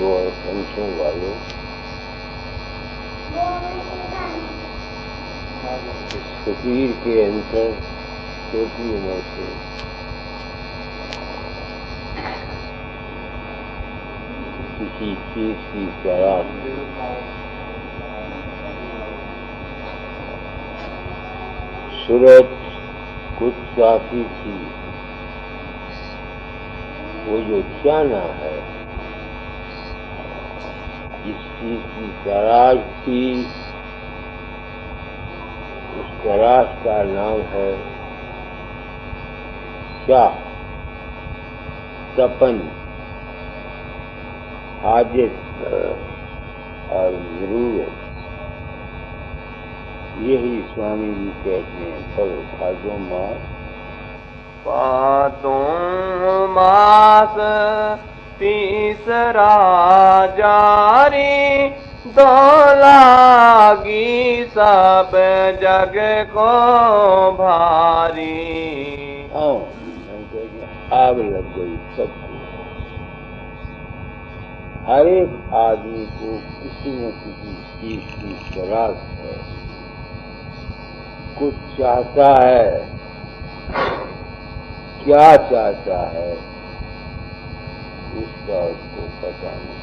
साधु और संतों वालों, शरीर के अंतर छोटी उम्र से किसी चीज की तलाश, सूरत कुछ चाहती थी, वो जो चाहना है, जिस चीज की तलाश थी, उस तलाश का नाम है चाह, तपन, हाजत और जरूरत। यही स्वामी जी कहते हैं, पर भादो मास भादो मास तीसरा जारी, दो लागी सब जग को भारी। आग लग गई सबको। हर एक आदमी को किसी न किसी चीज की तलाश है, कुछ चाहता है। क्या चाहता है उसका उसको पता नहीं।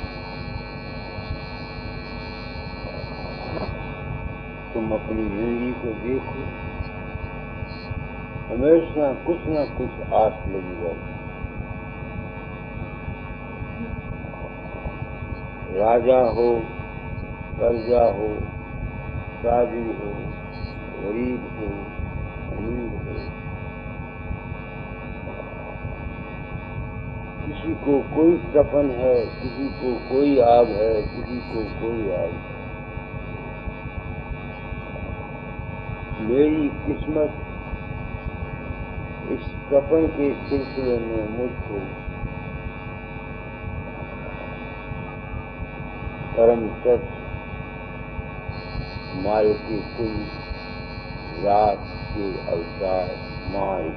तुम अपनी जिंदगी को देखो, हमेशा कुछ न कुछ आस लगी रहती। राजा हो, प्रजा हो, शादी हो, गरीब हो, अमीर हो, किसी को कोई सपन है, किसी को कोई आग है, किसी को कोई आग है। मेरी किस्मत इस सपन के सिलसिले में मुझको परम सत्य मारुति कुल रात के अवतार माई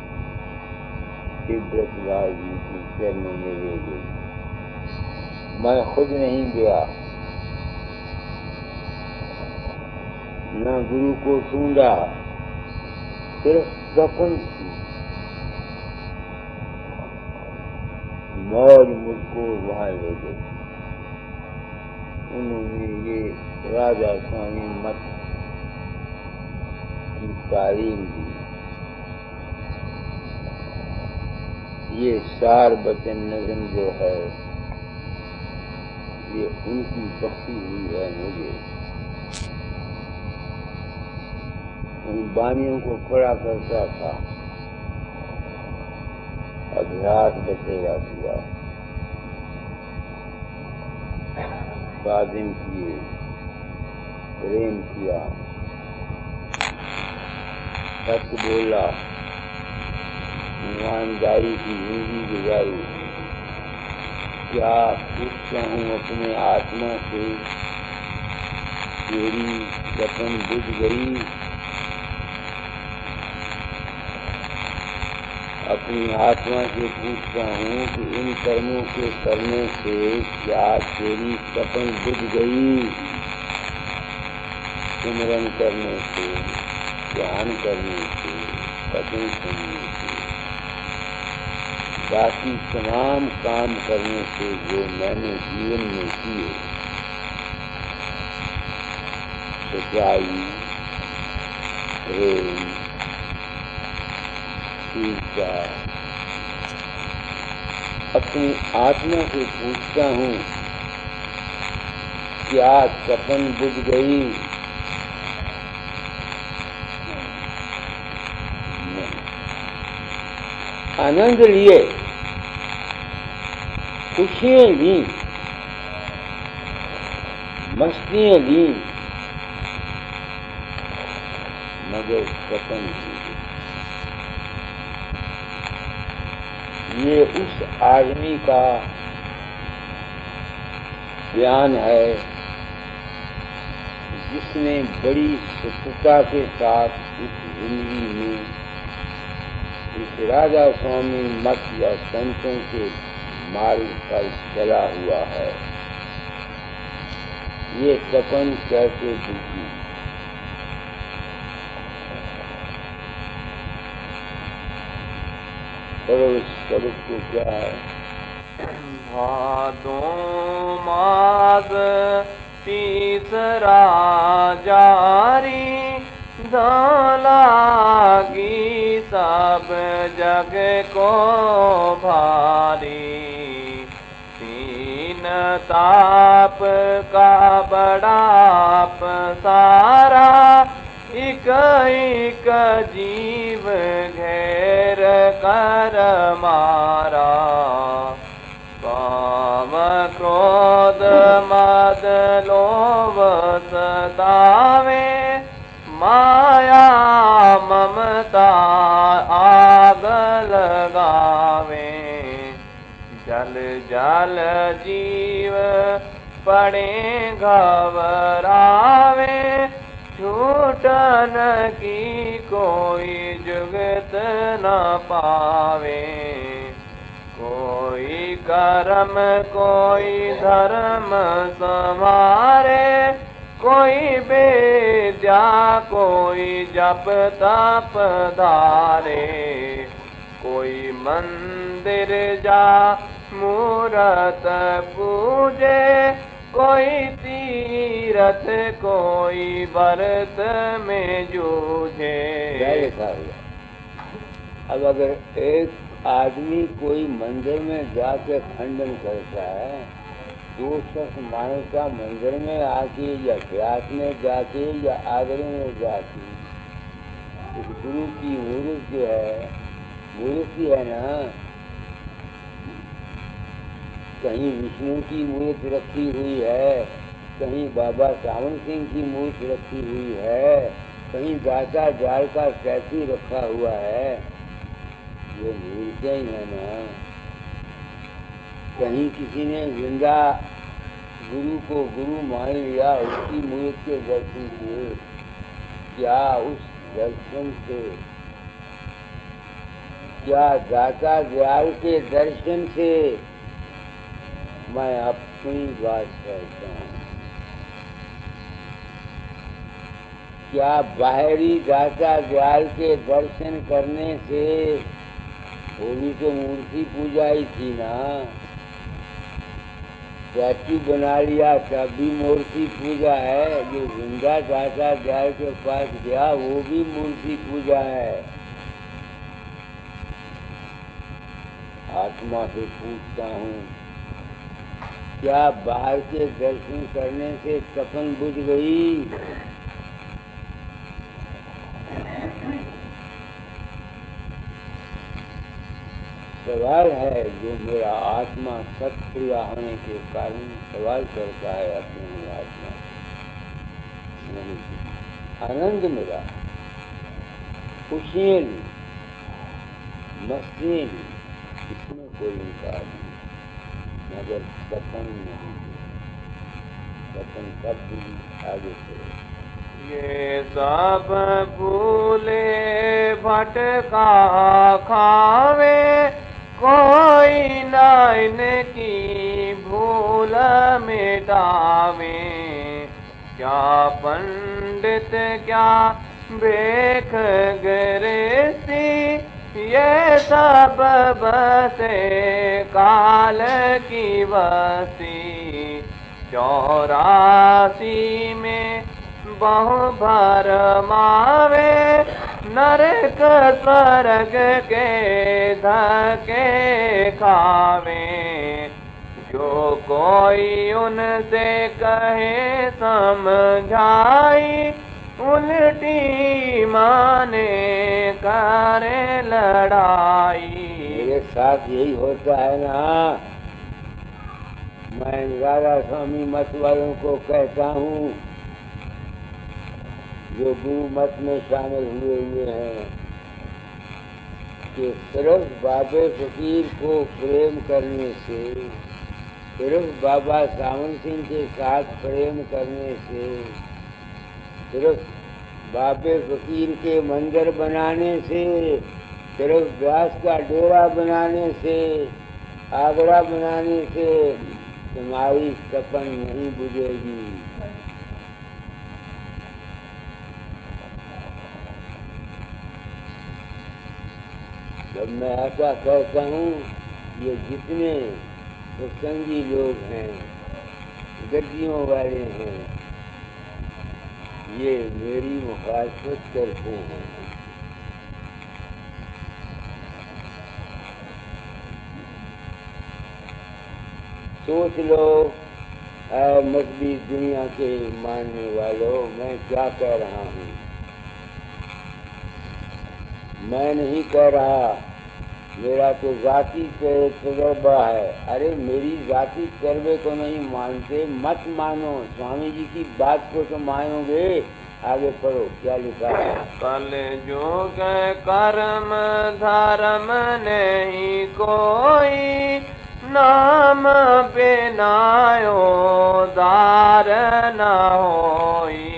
तिब्बत लाल जी की चरणों में ले गई। मैं खुद नहीं गया, न गुरु को ढूंढा, सिर्फ सपन थी। मौज मुझको वहां ले गई। उन्होंने ये राजा स्वामी मत की तालीम दी। ये सार बचन नज़म जो है, ये उनकी बख्शी हुई है मुझे। उन बानियों को पढ़ा करता था, अभ्यास बचेगा हुआ, साधन किए, प्रेम किया, सच बोला, ईमानदारी की जिंदगी गुजारी। क्या पूछता हूँ अपने आत्मा से, तेरी सपन बुझ गई। अपनी आत्मा से पूछता हूँ कि इन कर्मों के करने से क्या तेरी सपन बुझ गई। सिमरन करने से, ध्यान करने से, भजन सुनने से, बाकी तमाम काम करने से जो मैंने जीवन में किए, सच्चाई, प्रेम, ईर्ष्या, अपनी आत्मा से पूछता हूँ, क्या सपन बुझ गई। आनंद लिए, खुशियां ली, मस्तियां ली, मगर सपन ली। ये उस आदमी का बयान है जिसने बड़ी सफलता के साथ इस जिंदगी में इस राजा स्वामी मत या संतों के मार्ग पर चला हुआ है। ये तपन कैसे बुझी। करो इस स्वरूप को क्या है। भादो मास तीसरा जारी लागी सब जग को भारी। तीन ताप का बड़ाप सारा एक एक जीव घेर कर मारा। काम क्रोध मद लोभ सतावे माया ममता आग लगावे। जल जल जीव पड़े घबरावे छूटन की कोई जुगत न पावे। कोई कर्म कोई धर्म समारे कोई विद्या कोई जप तप धारे। कोई मंदिर जा मूरत पूजे कोई तीरथ कोई व्रत में जूझे। अब अगर एक आदमी कोई मंदिर में जाके खंडन करता है, दो शख्स मानवता मंदिर में आके या व्यास में जाके या आगरे में जाके इस गुरु की मूर्ति जो है, मूर्ति है ना, कहीं विष्णु की मूर्ति रखी हुई है, कहीं बाबा सावन सिंह की मूर्ति रखी हुई है, कहीं दाता जाल का स्टैचू रखा हुआ है। ये मूर्तियाँ ही है ना। कहीं किसी ने जिंदा गुरु को गुरु मान लिया, उसकी मूर्ति के दर्शन किए। क्या उस दर्शन से, क्या दाता दयाल के दर्शन से मैं अपनी बात कहता हूँ? क्या बाहरी दाता दयाल के दर्शन करने से, वो भी तो मूर्ति पूजा ही थी ना। स्टैचू बना लिया तब भी मूर्ति पूजा है। जो जिंदा दाता दयाल के पास गया वो भी मूर्ति पूजा है। आत्मा से पूछता हूँ, क्या बाहर के दर्शन करने से तपन बुझ गई? सवाल है जो मेरा आत्मा सत्क्रिया होने के कारण सवाल करता है अपनी आत्मा। नहीं, आनंद मिला, खुशियाँ ली, मस्ती ली, इसमें कोई इनकार नहीं, मगर सपन नहीं। सपन कब भी आगे चले। ये सब भूले भटका खावे कोई न इनकी भूल मिटावे। क्या पंडित क्या बेख गृहस्थी ये सब बसे काल की बसी। 84 में बहु भरमावे नरक स्वर्ग के धके खावे। जो कोई उनसे कहे समझाई उल्टी माने करे लड़ाई। मेरे साथ यही होता है ना। मैं राधा स्वामी मत वालों को कहता हूँ, जो गुरु मत में शामिल हुए हैं, कि सिर्फ बाबे फकीर को प्रेम करने से, सिर्फ बाबा सावन सिंह के साथ प्रेम करने से, सिर्फ बाबे फकीर के मंदिर बनाने से, सिर्फ व्यास का डेरा बनाने से, आगरा बनाने से तुम्हारी तपन नहीं बुझेगी। जब मैं ऐसा कहता हूँ, ये जितने सत्संगी लोग हैं, गद्दियों वाले हैं, ये मेरी मुखालफत करते हैं। सोच लो, मजबी दुनिया के मानने वालों, मैं क्या कह रहा हूँ। मैं नहीं कह रहा, मेरा तो जाति तजुर्बा है। अरे मेरी जाति तजुर्बे को नहीं मानते, मत मानो, स्वामी जी की बात को तो मानोगे। आगे पढ़ो, क्या लिखा है। कल युग कर्म धर्म नहीं कोई, नाम बिनायो दार न होई।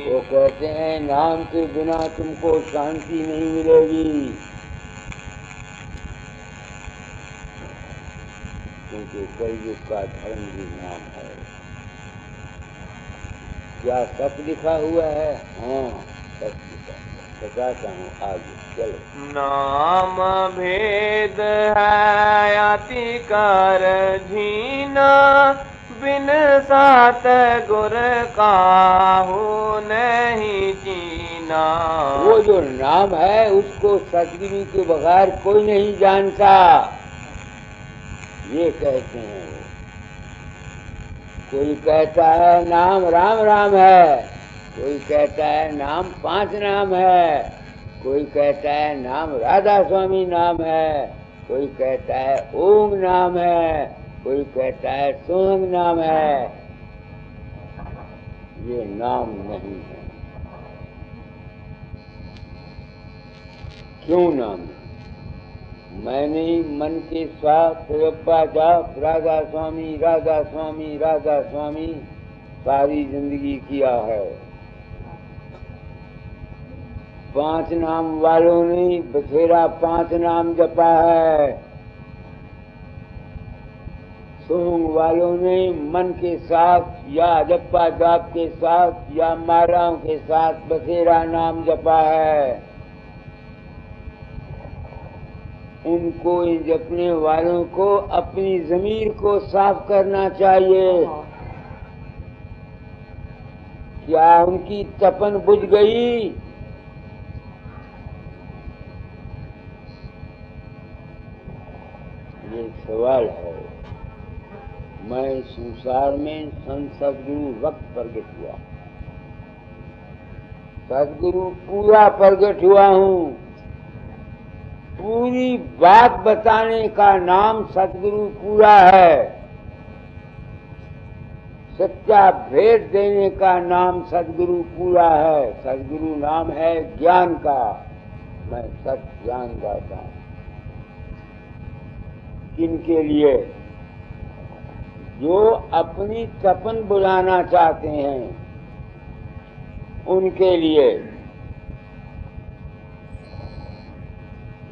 वो कहते हैं नाम के बिना तुमको शांति नहीं मिलेगी, क्योंकि कलयुग का धर्म भी नाम है। क्या सच लिखा हुआ है? हाँ, सच लिखा। बताता हूँ, आगे चलो। नाम भेद है अति कर झीना, बिन सात गुर काहू नहीं चीना। वो जो नाम है उसको सतगुरु के बगैर कोई नहीं जानता, ये कहते हैं। कोई कहता है नाम राम राम है, कोई कहता है नाम 5 नाम है, कोई कहता है नाम राधा स्वामी नाम है, कोई कहता है ओम नाम है, कोई कहता है सोहंग नाम है। ये नाम नहीं है। क्यों नाम है? मैंने मन के साथ रब्बा जाप राधा स्वामी राधा स्वामी राधा स्वामी सारी जिंदगी किया है। 5 नाम वालों ने बथेरा 5 नाम जपा है। सोंग वालों ने मन के साथ या जप्पा जाप के साथ या मालाओं के साथ बथेरा नाम जपा है। उनको, इन जपने वालों को अपनी ज़मीर को साफ करना चाहिए। क्या उनकी तपन बुझ गई? ये सवाल है। मैं संसार में संत सदगुरु वक्त प्रगट हुआ, सदगुरु पूरा प्रगट हुआ हूँ। पूरी बात बताने का नाम सतगुरु पूरा है। सच्चा भेद देने का नाम सतगुरु पूरा है। सतगुरु नाम है ज्ञान का। मैं सत्य ज्ञान गाता हूँ। किनके लिए? जो अपनी तपन बुलाना चाहते हैं, उनके लिए।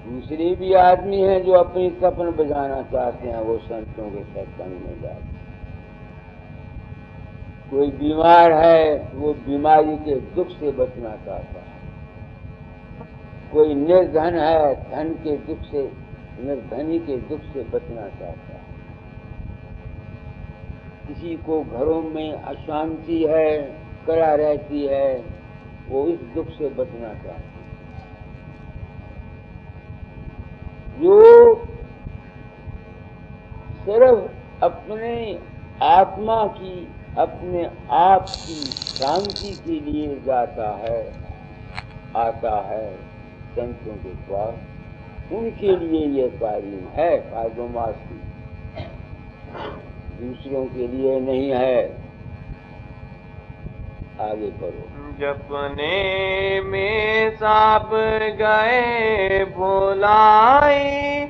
दूसरे भी आदमी हैं जो अपनी तपन बुझाना चाहते हैं, वो संतों के सत्संग में जाते। कोई बीमार है, वो बीमारी के दुख से बचना चाहता है। कोई निर्धन है, धन के दुख से, निर्धनी के दुख से बचना चाहता है। किसी को घरों में अशांति है, कड़ा रहती है, वो इस दुख से बचना चाहता है। जो सिर्फ अपने आत्मा की, अपने आप की शांति के लिए जाता है, आता है संतों के पास, उनके लिए ये तालीम है फायदोमासी, दूसरों के लिए नहीं है। आगे बढ़ो। जपने में सब गए भुलाई,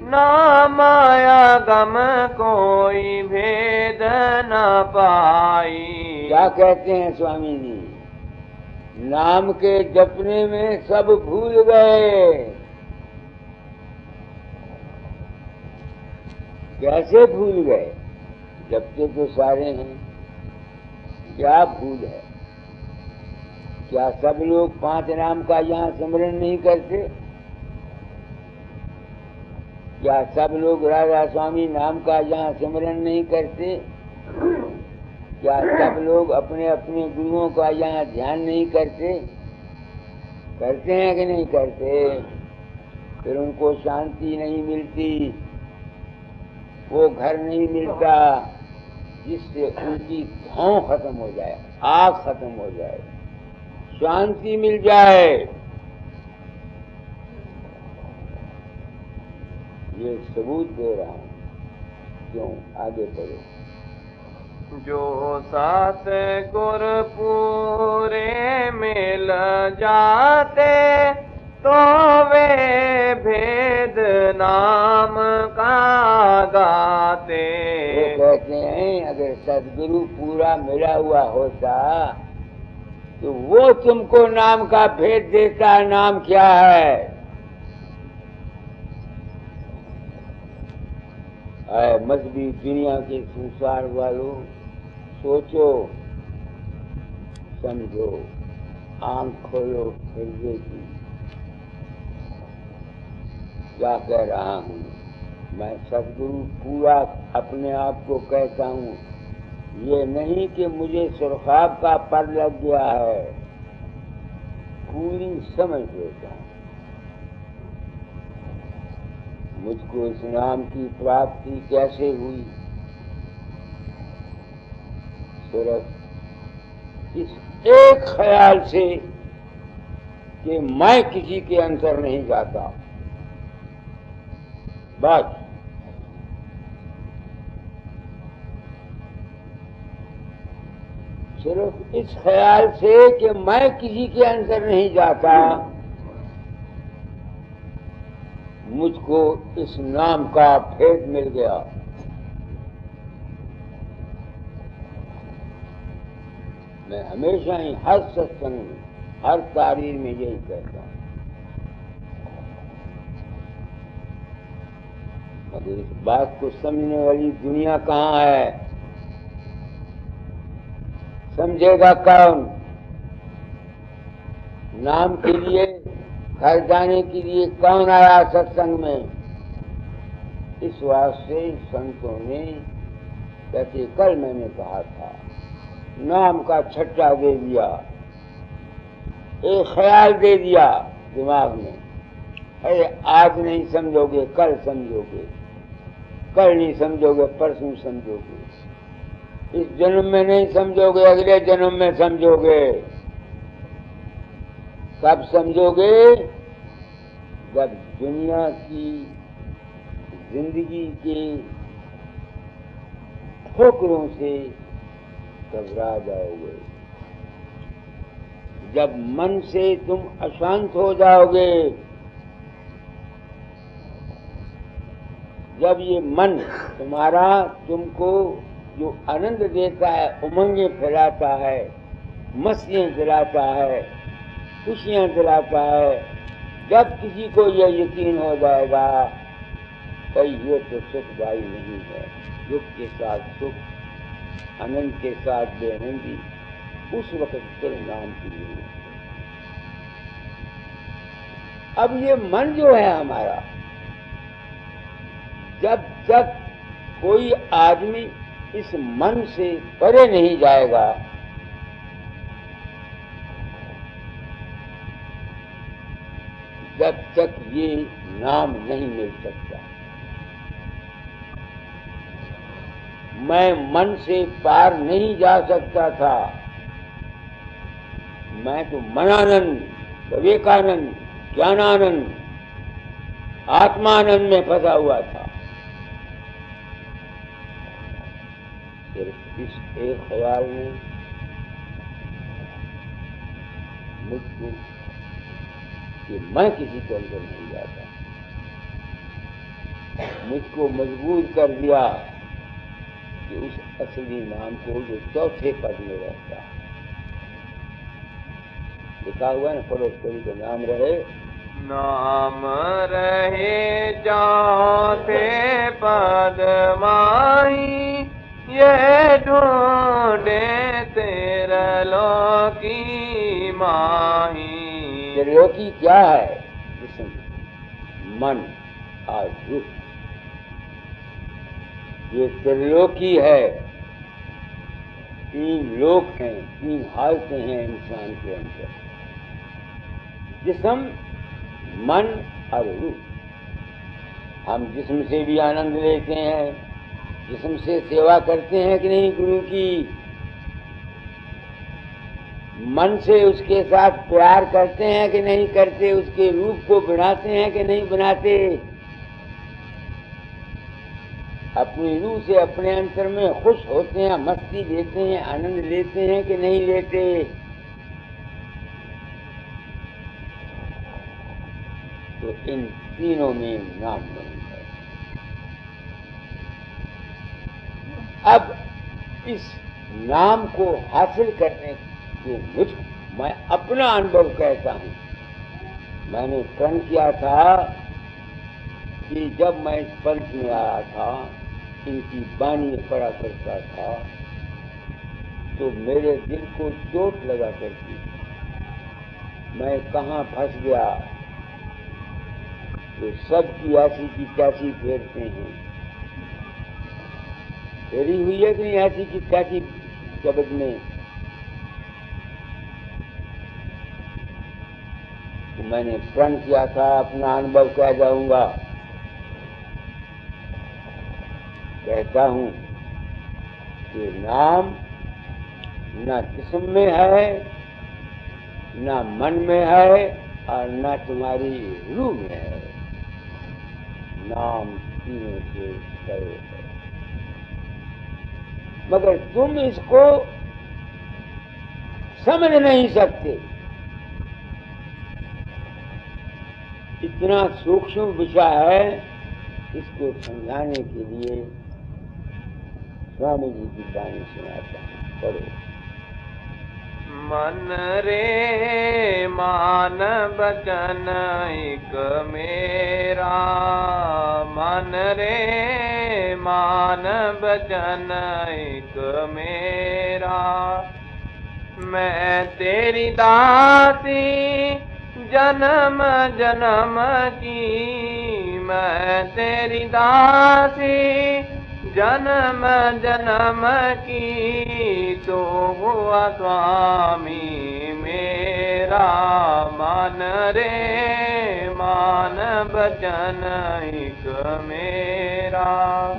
ना माया गम कोई भेद न पाई। क्या कहते हैं स्वामी जी? नाम के जपने में सब भूल गए। कैसे भूल गए? जपते तो सारे हैं, क्या भूल है? क्या सब लोग 5 नाम का यहाँ स्मरण नहीं करते? क्या सब लोग राधा स्वामी नाम का यहाँ स्मरण नहीं करते? क्या सब लोग अपने अपने गुरुओं का यहाँ ध्यान नहीं करते? करते हैं कि नहीं करते? फिर उनको शांति नहीं मिलती, वो घर नहीं मिलता जिससे उनकी घाव खत्म हो जाए, आग खत्म हो जाए, शांति मिल जाए। ये सबूत दे रहा हूं। क्यों? आगे पढ़ो। जो सात गुर पूरे मिल जाते तो वे भेद नाम का गाते। वो कहते हैं अगर सदगुरु पूरा मिला हुआ होता तो वो तुमको नाम का भेद देता। नाम क्या है? मजबी दुनिया के संसार वालों, सोचो समझो, आंख खोलो हृदय की। क्या कह रहा हूँ मैं? सदगुरु पूरा अपने आप को कहता हूँ, ये नहीं कि मुझे सुरखाब का पर लग गया है, पूरी समझ लेता हूँ। मुझको इस नाम की प्राप्ति कैसे हुई? सिर्फ इस एक ख्याल से कि मैं किसी के अंदर नहीं जाता, बस। सिर्फ इस ख्याल से कि मैं किसी के अंदर नहीं जाता, मुझको इस नाम का भेद मिल गया। मैं हमेशा ही हर सत्संग में, हर तारीर में यही कहता हूँ। मगर इस बात को समझने वाली दुनिया कहाँ है? समझेगा कौन? नाम के लिए, घर जाने के लिए कौन आया सत्संग में? इस वास्ते संतों ने, जैसे कल मैंने कहा था, नाम का छट्टा दे दिया, एक ख्याल दे दिया दिमाग में, अरे आज नहीं समझोगे कल समझोगे, कल नहीं समझोगे परसों समझोगे, इस जन्म में नहीं समझोगे अगले जन्म में समझोगे। कब समझोगे? जब दुनिया की जिंदगी के ठोकरों से घबरा जाओगे, जब मन से तुम अशांत हो जाओगे, जब ये मन तुम्हारा तुमको जो आनंद देता है, उमंगे फैलाता है, मस्तियां दिलाता है, खुशियां दिलाता है, जब किसी को यह यकीन हो जाएगा कि ये तो सुखदायी नहीं है, दुख के साथ सुख, आनंद के साथ बेआनंदी, उस वक्त फिर नाम की नहीं। अब ये मन जो है हमारा, जब तक कोई आदमी इस मन से परे नहीं जाएगा, जब तक ये नाम नहीं मिल सकता। मैं मन से पार नहीं जा सकता था, मैं तो मनानंद, विवेकानंद, ज्ञानानंद, आत्मानंद में फंसा हुआ था। सिर्फ इस एक ख्याल में मुझको कि मैं किसी के अंदर नहीं जाता, मुझको मजबूर कर दिया कि उस असली नाम को जो चौथे पद में रहता है, लिखा हुआ है ना, परोपकारी का नाम रहे, नाम रहे चौथे पद माही, ये ढूंढे त्रिलोकी माही। त्रिलोकी क्या है? जिस्म, मन और रूप। ये त्रिलोकी है। तीन लोक हैं, तीन हालतें हैं इंसान के अंदर, जिस्म, मन और रूप। हम जिस्म से भी आनंद लेते हैं, जिस्म से सेवा करते हैं कि नहीं गुरु की, मन से उसके साथ प्यार करते हैं कि नहीं करते, उसके रूप को बनाते हैं कि नहीं बनाते, अपनी रूह से अपने अंतर में खुश होते हैं, मस्ती लेते हैं, आनंद लेते हैं कि नहीं लेते। तो इन तीनों में नाम नहीं है। अब इस नाम को हासिल करने को मैं अपना अनुभव कहता हूँ। मैंने प्रण किया था कि जब मैं इस पंथ में आया था, इनकी बानी पढ़ा करता था, तो मेरे दिल को चोट लगा करती, मैं कहाँ फंस गया। तो सब की ऐसी की तैसी फेरते हैं। फेरी हुई है कि नहीं ऐसी की तैसी शब्द में? तो मैंने प्रण किया था, अपना अनुभव कह जाऊंगा, कहता हूं कि नाम न जिस्म में है, न मन में है, और न तुम्हारी रूह में है। नाम तीनों से परे है, मगर तुम इसको समझ नहीं सकते। इतना सूक्ष्म विषय है, इसको समझाने के लिए स्वामी जी की वाणी सुनाता हूं, पढ़ो। मन रे मान बचन एक मेरा, मन रे मान बचन एक मेरा। मैं तेरी दासी जन्म जन्म की, मैं तेरी दासी जन्म जन्म की, तो हुआ स्वामी मेरा। मान रे मान बचन एक मेरा।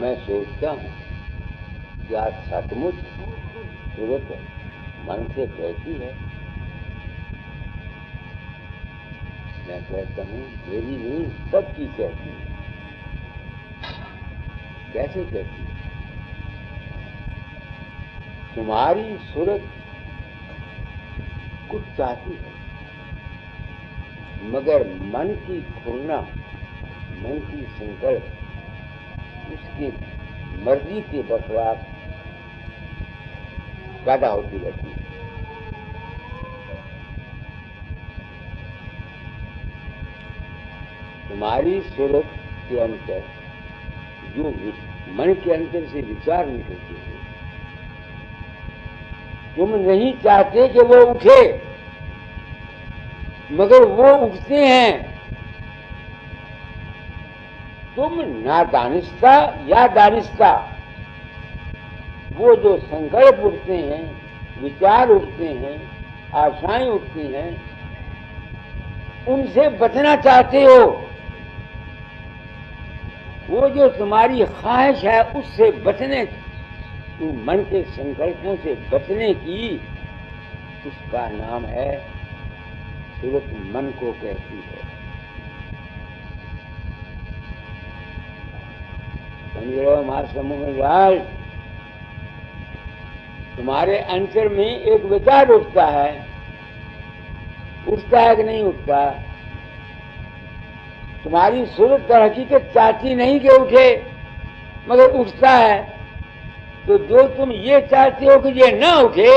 मैं सोचता हूँ क्या सचमुच सूरत मन से कहती है? मैं कहता हूँ मेरी नहीं, सबकी कहती है। कैसे कहती है? तुम्हारी सूरत कुछ चाहती है, मगर मन की खुरना, मन की संकल्प उसकी मर्जी के बखलाफ पैदा होती रहती है। तुम्हारी सूरत के अंतर जो मन के अंतर से विचार निकलते हैं, तुम नहीं चाहते कि वो उठे, मगर वो उठते हैं। तुम ना दानिस्ता या दानिस्ता, वो जो संकल्प उठते हैं, विचार उठते हैं, आशाएं उठती हैं, उनसे बचना चाहते हो। वो जो तुम्हारी ख्वाहिश है उससे बचने, मन के संकल्पों से बचने की, उसका नाम है सूरत मन को कहती है। समझ रहे हो हमारे समूह में लाल? तुम्हारे अंतर में एक विचार उठता है कि नहीं उठता? तुम्हारी सूरत तर हकीकत चाहती नहीं कि उठे, मगर उठता है। तो जो तुम ये चाहते हो कि ये ना उठे,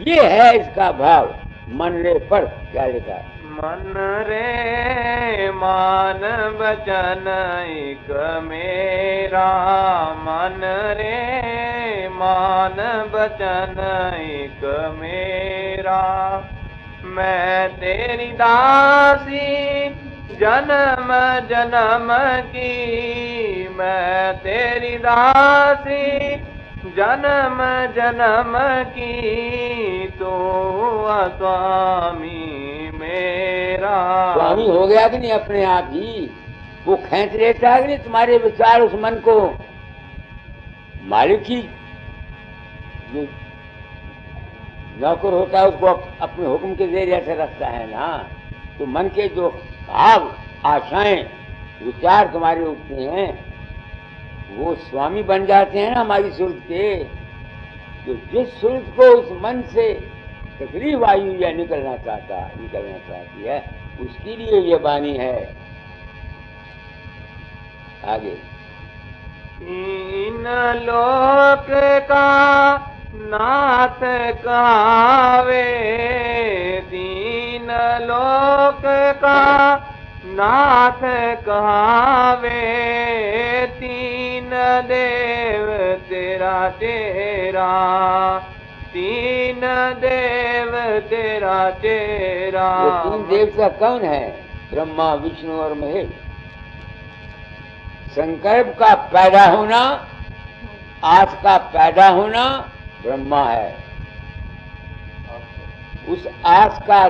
ये है इसका भाव। मन रे पढ़ क्या लिखा है? मन रे मान बचन एक मेरा, मन रे मान बचन एक मेरा। मैं तेरी दासी जन्म जन्म की, मैं तेरी दासी जन्म जन्म की, तो स्वामी मेरा। स्वामी हो गया कि नहीं अपने आप ही? वो खींच लेता है कि नहीं तुम्हारे विचार उस मन को? मालिक ही जो नौकर होता है उसको अपने हुक्म के जरिए से रखता है ना। तो मन के जो भाव आशाएं विचार तुम्हारे उठते हैं वो स्वामी बन जाते हैं ना हमारी सूरत के। तो जिस सूरत को उस मन से तकलीफ वायु या निकलना चाहती है उसके लिए ये वाणी है। आगे तीन लोक का नाथ कहावे, तीन लोक का नाथ कहावे, तीन देव तेरा तेरा, तीन देव तेरा तेरा। ये तीन देवता कौन है? ब्रह्मा विष्णु और महेश। संकल्प का पैदा होना, आस का पैदा होना ब्रह्मा है। उस आस का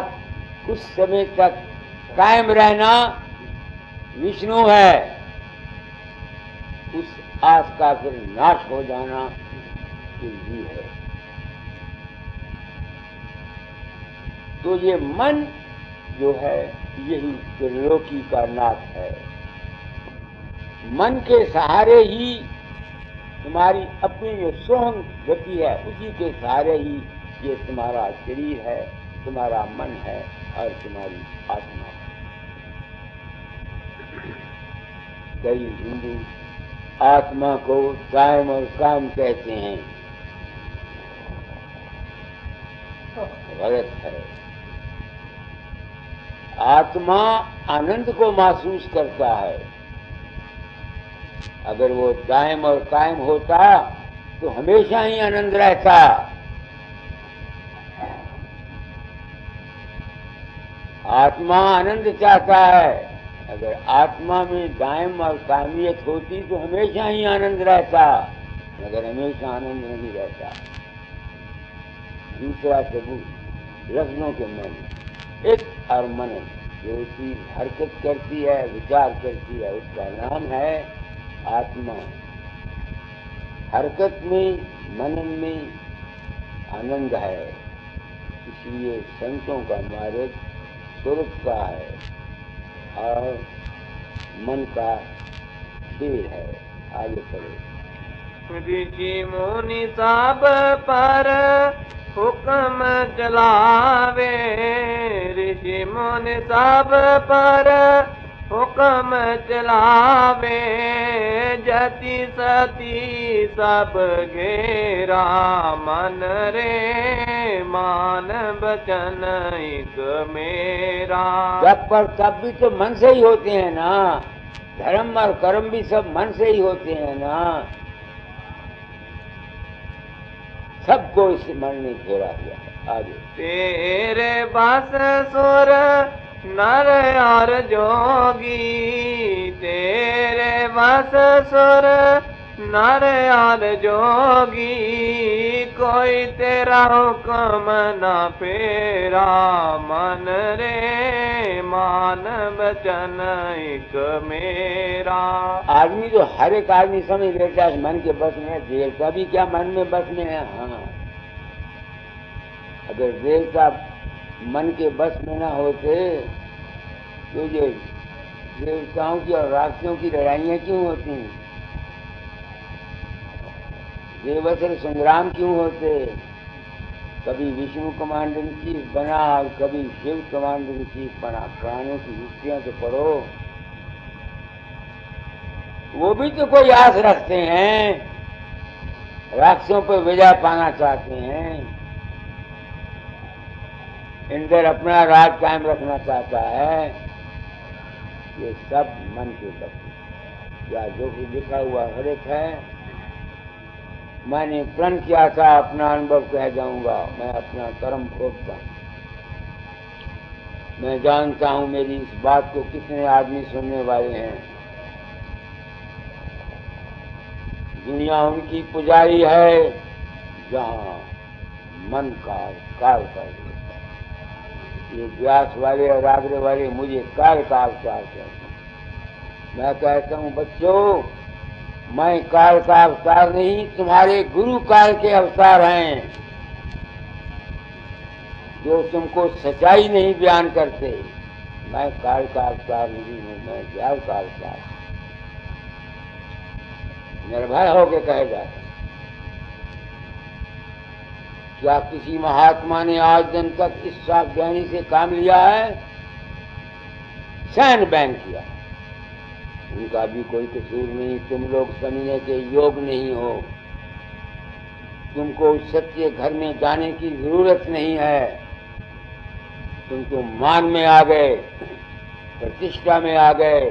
कुछ समय तक कायम रहना विष्णु है। उस आस का फिर नाश हो जाना शिवजी है। तो ये मन जो है यही त्रिलोकी का नाथ है। मन के सहारे ही तुम्हारी अपनी जो सोहम गति है उसी के सहारे ही ये तुम्हारा शरीर है, तुम्हारा मन है और तुम्हारी आत्मा है। कई हिंदू आत्मा को कायम और काम कहते हैं, गलत है। आत्मा आनंद को महसूस करता है। अगर वो दायम और कायम होता तो हमेशा ही आनंद रहता। आत्मा आनंद चाहता है। अगर आत्मा में दायम और कायमियत होती तो हमेशा ही आनंद रहता, मगर हमेशा आनंद नहीं रहता। दूसरा सबूत लफ्जों के मन एक और मन जो चीज हरकत करती है, विचार करती है, उसका नाम है आत्मा। हरकत में मनन में आनंद है, इसलिए संतों का मार्ग स्वरूप का है और मन का खेल है। आगे चलो। ऋषि मुनि सब पर हुक्म चलावे, ऋषि मुनि सब पर हुक्म चलावे, जति सती सब घेरा, मन रे मान बचन एक मेरा। जब पर तब भी तो मन से ही होते हैं ना, धर्म और कर्म भी सब मन से ही होते हैं ना। सबको इस मन ने घेरा दिया है। आगे तेरे बस सुर नर और जोगी, तेरे बस सुर नर और जोगी, कोई तेरा हुक्म न फेरा, मन रे मान बचन एक मेरा। आदमी तो हर एक आदमी समझ लेता है मन के बस में है, देवता भी क्या मन में बस में है। हाँ, अगर देवता मन के बस में ना होते तो ये देवताओं की और राक्षसों की लड़ाइयाँ क्यों होती हैं? देवसर संग्राम क्यों होते? कभी विष्णु कमांडर इन चीफ बना और कभी शिव कमांडर इन चीफ बना। पुराणों की हिस्ट्रियां तो पढ़ो, वो भी तो कोई आस रखते हैं, राक्षसों पर विजय पाना चाहते हैं। अंदर अपना राज कायम रखना चाहता है, ये सब मन के तत्व या जो भी लिखा हुआ हरित है। मैंने प्रण किया था, अपना अनुभव कह जाऊंगा, मैं अपना कर्म भोगता हूं। मैं जानता हूं मेरी इस बात को कितने आदमी सुनने वाले हैं। दुनिया उनकी पुजारी है जहां मन का काल कर देता है। ये व्यास वाले और आगरे वाले मुझे काल का अवतार कहते हैं। मैं कहता हूं बच्चों, मैं काल का अवतार नहीं, तुम्हारे गुरु काल के अवतार हैं, जो तुमको सच्चाई नहीं बयान करते। मैं काल का अवतार नहीं हूं, मैं ज्ञान का अवतार हूं। निर्भय होके कहे जाता। क्या किसी महात्मा ने आज दिन तक इस सावधानी से काम लिया है? सैन बैंक किया, उनका भी कोई कसूर नहीं। तुम लोग समझने के योग नहीं हो, तुमको सत्य घर में जाने की जरूरत नहीं है। तुम तो मान में आ गए, प्रतिष्ठा में आ गए,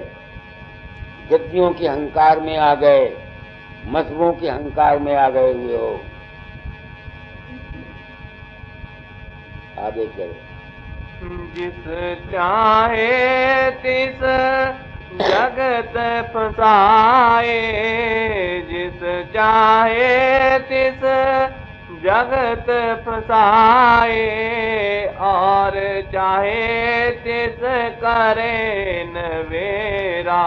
गद्दियों के अहंकार में आ गए, मजहबों के अहंकार में आ गए हुए हो। आगे चलो। जिस चाहे तिस जगत फसाए, जिस चाहे तिस जगत फसाए, और चाहे तिस करे नवेरा।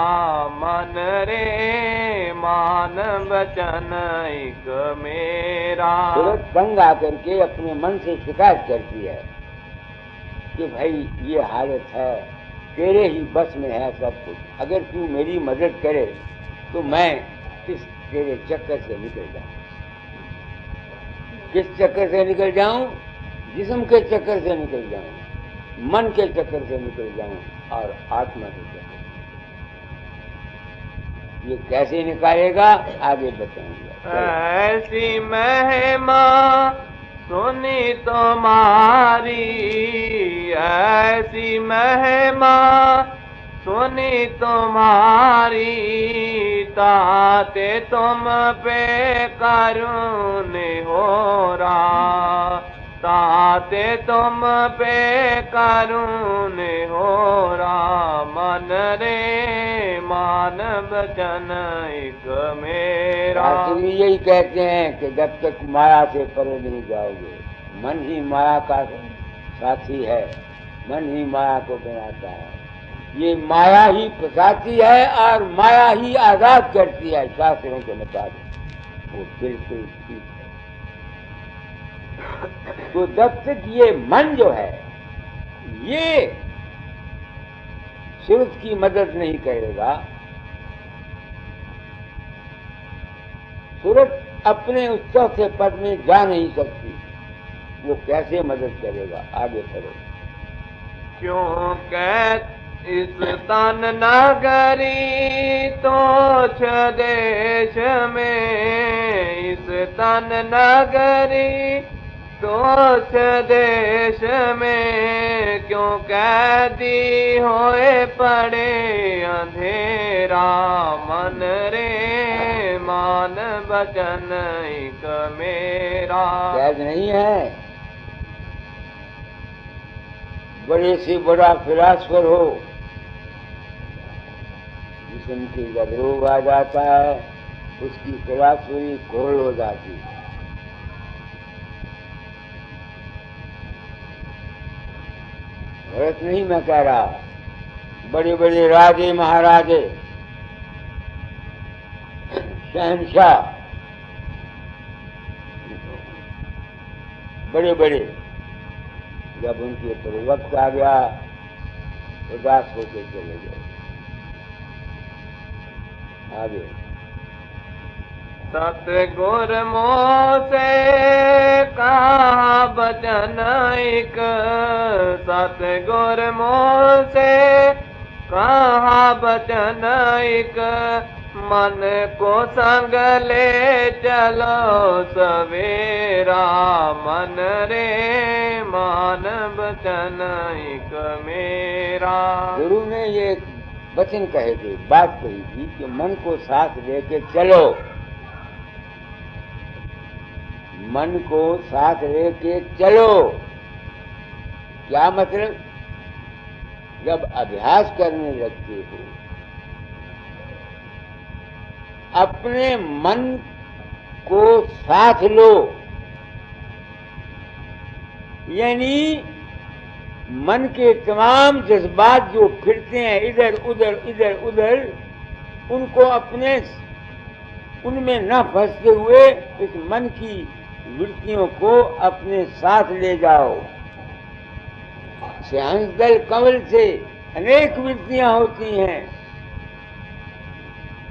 मन रे मान बचन एक मेरा। सूरत तंग आकर के अपने मन से शिकायत करती है कि भाई ये हालत है, तेरे ही बस में है सब कुछ। अगर तू मेरी मदद करे तो मैं इस तेरे चक्कर से निकल जाऊं। किस चक्कर से निकल जाऊं? जिस्म के चक्कर से निकल जाऊं, मन के चक्कर से निकल जाऊं और आत्मा के चक्कर। ये कैसे निकालेगा आगे बताऊंगा। ऐसी महिमा सुनी तुम्हारी, ऐसी महिमा सुनी तुम्हारी, ताते तुम पे करुण हो रहा, ताते तुम पे करुण हो रहा। मन रे मान बचन एक मेरा। यही कहते हैं कि जब तक माया से परे नहीं जाओगे, मन ही माया का साथी है, मन ही माया को बनाता है। ये माया ही फंसाती है और माया ही आजाद करती है, शास्त्रों के मुताबिक। वो बिल्कुल ठीक है। तो जब तक ये मन जो है ये सुरत की मदद नहीं करेगा, सुरत अपने उस चौथे पद में जा नहीं सकती, वो कैसे मदद करेगा? आगे करो। क्यों कह इस तन नगरी तोछ देश में, इस तन नगरी तोछ देश में, क्यों कैदी होए पड़े अंधेरा। मन रे मान बचन एक मेरा। कैद नहीं है, बड़े से बड़ा फिलासफर हो, जिसम की जब रोग आ जाता है उसकी फिलासफरी घोल हो जाती है। गलत नहीं मैं कह रहा, बड़े बड़े राजे महाराजे शहनशाह बड़े बड़े, जब उनके ऊपर वक्त आ गया उदास होकर चले गए। आगे। सतगुर मोह से कहा बचन एक, सतगुर मोह से कहा बचन एक, मन को संग ले चलो सवेरा। मन रे मान बचन एक मेरा। गुरु ने ये वचन कहे थे, बात कही थी कि मन को साथ लेके चलो, मन को साथ लेके चलो। क्या मतलब? जब अभ्यास करने लगते हो, अपने मन को साथ लो, यानी मन के तमाम जज्बात जो फिरते हैं इधर उधर इधर उधर, उनको अपने उनमें न फंसते हुए इस मन की वृत्तियों को अपने साथ ले जाओ। हंसदल कमल से अनेक वृत्तियां होती हैं,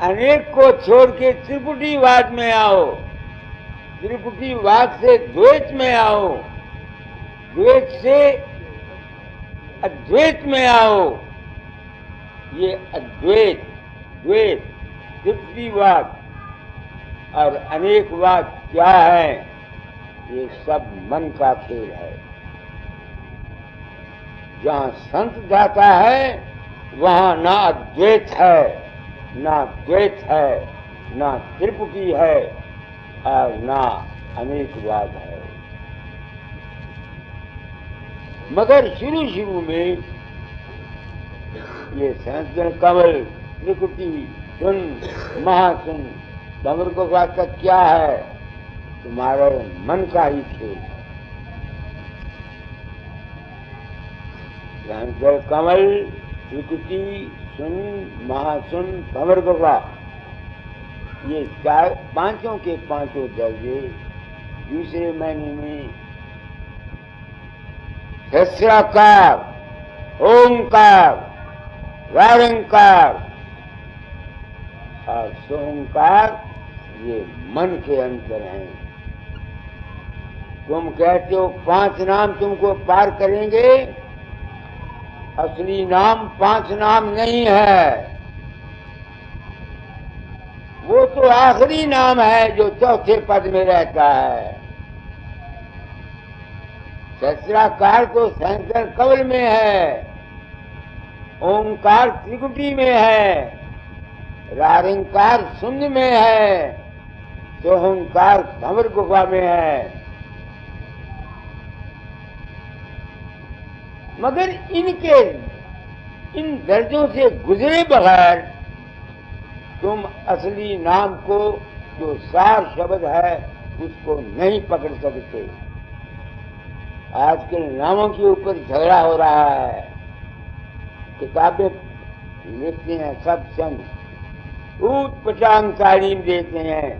अनेक को छोड़ के त्रिपुटीवाद में आओ, त्रिपुटीवाद से द्वैत में आओ, द्वैत से अद्वैत में आओ। ये अद्वैत, द्वैत, त्रिपुटीवाद और अनेकवाद क्या है? ये सब मन का खेल है। जहाँ संत जाता है वहाँ ना अद्वैत है, ना द्वैत है, ना त्रिपुटी है और ना अनेकवाद है। मगर शुरू शुरू में ये संतजन कमल, त्रिपुटी, सुन, महासुन, भंवर को बात का क्या है? तुम्हारे मन का ही खेल है। संतजन कमल, त्रिपुटी, सुन, महासुन, भंवर को ये चार पांचों के पांचों दर्जे दूसरे महीने में सहस्राकार, ओंकार, वारंकार और सोमकार, ये मन के अंतर हैं। तुम कहते हो 5 नाम तुमको पार करेंगे, असली नाम 5 नाम नहीं है। वो तो आखिरी नाम है जो चौथे पद में रहता है। सहस्राकार तो शंकर कवल में है, ओंकार त्रिकुटी में है, रारंकार शून्य में है, सोहंकार भंवर गुफा में है। मगर इनके इन दर्जों से गुजरे बगैर तुम असली नाम को, जो सार शब्द है, उसको नहीं पकड़ सकते। आजकल नामों के ऊपर झगड़ा हो रहा है, किताबें लिखते हैं सब संत, ऊट पटांग तालीम देते हैं,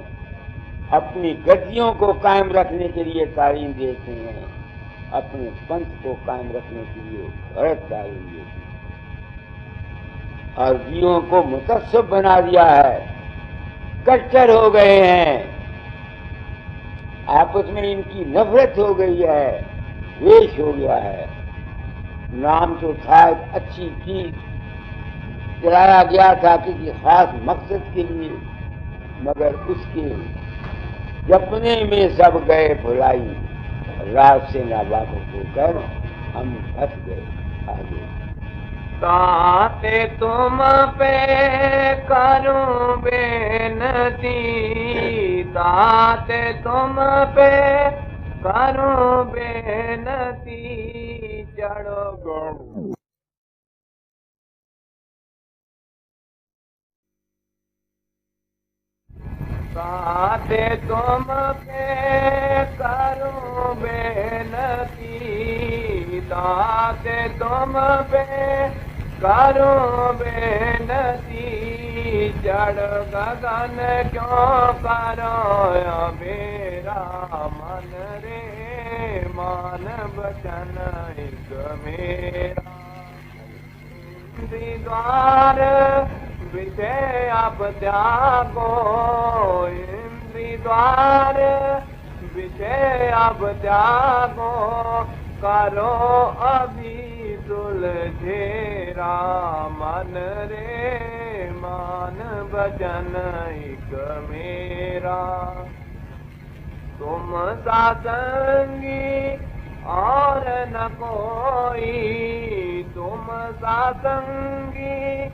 अपनी गतियों को कायम रखने के लिए तालीम देते हैं, अपने पंथ को कायम रखने के लिए गलत तालीम देते हैं और जीवों को मुतस्सब बना दिया है, कट्टर हो गए हैं, आपस में इनकी नफरत हो गई है, द्वेष हो गया है। नाम तो था अच्छी चीज, चलाया गया था किसी खास मकसद के लिए, मगर उसके जपने में सब गए भुलाई, रात से नावाकिफ होकर हम फंस गए आगे। ताते तुम पे करूं बेनती, ताते तुम पे करूं बेनती, चढ़ो गौ ताते तुम पे करूं बेनती, ताते तुम पे करूं बेनती, चढ़ गगन क्यों करो मेरा मन रे, मान बचन एक मेरा। द्वार विषय अब त्यागो, इंद्री द्वार विषय अब त्यागो, करो अभी सुलझेरा मन रे, मान भजन एक मेरा। तुम सासंगी और न कोई तुम सा संगी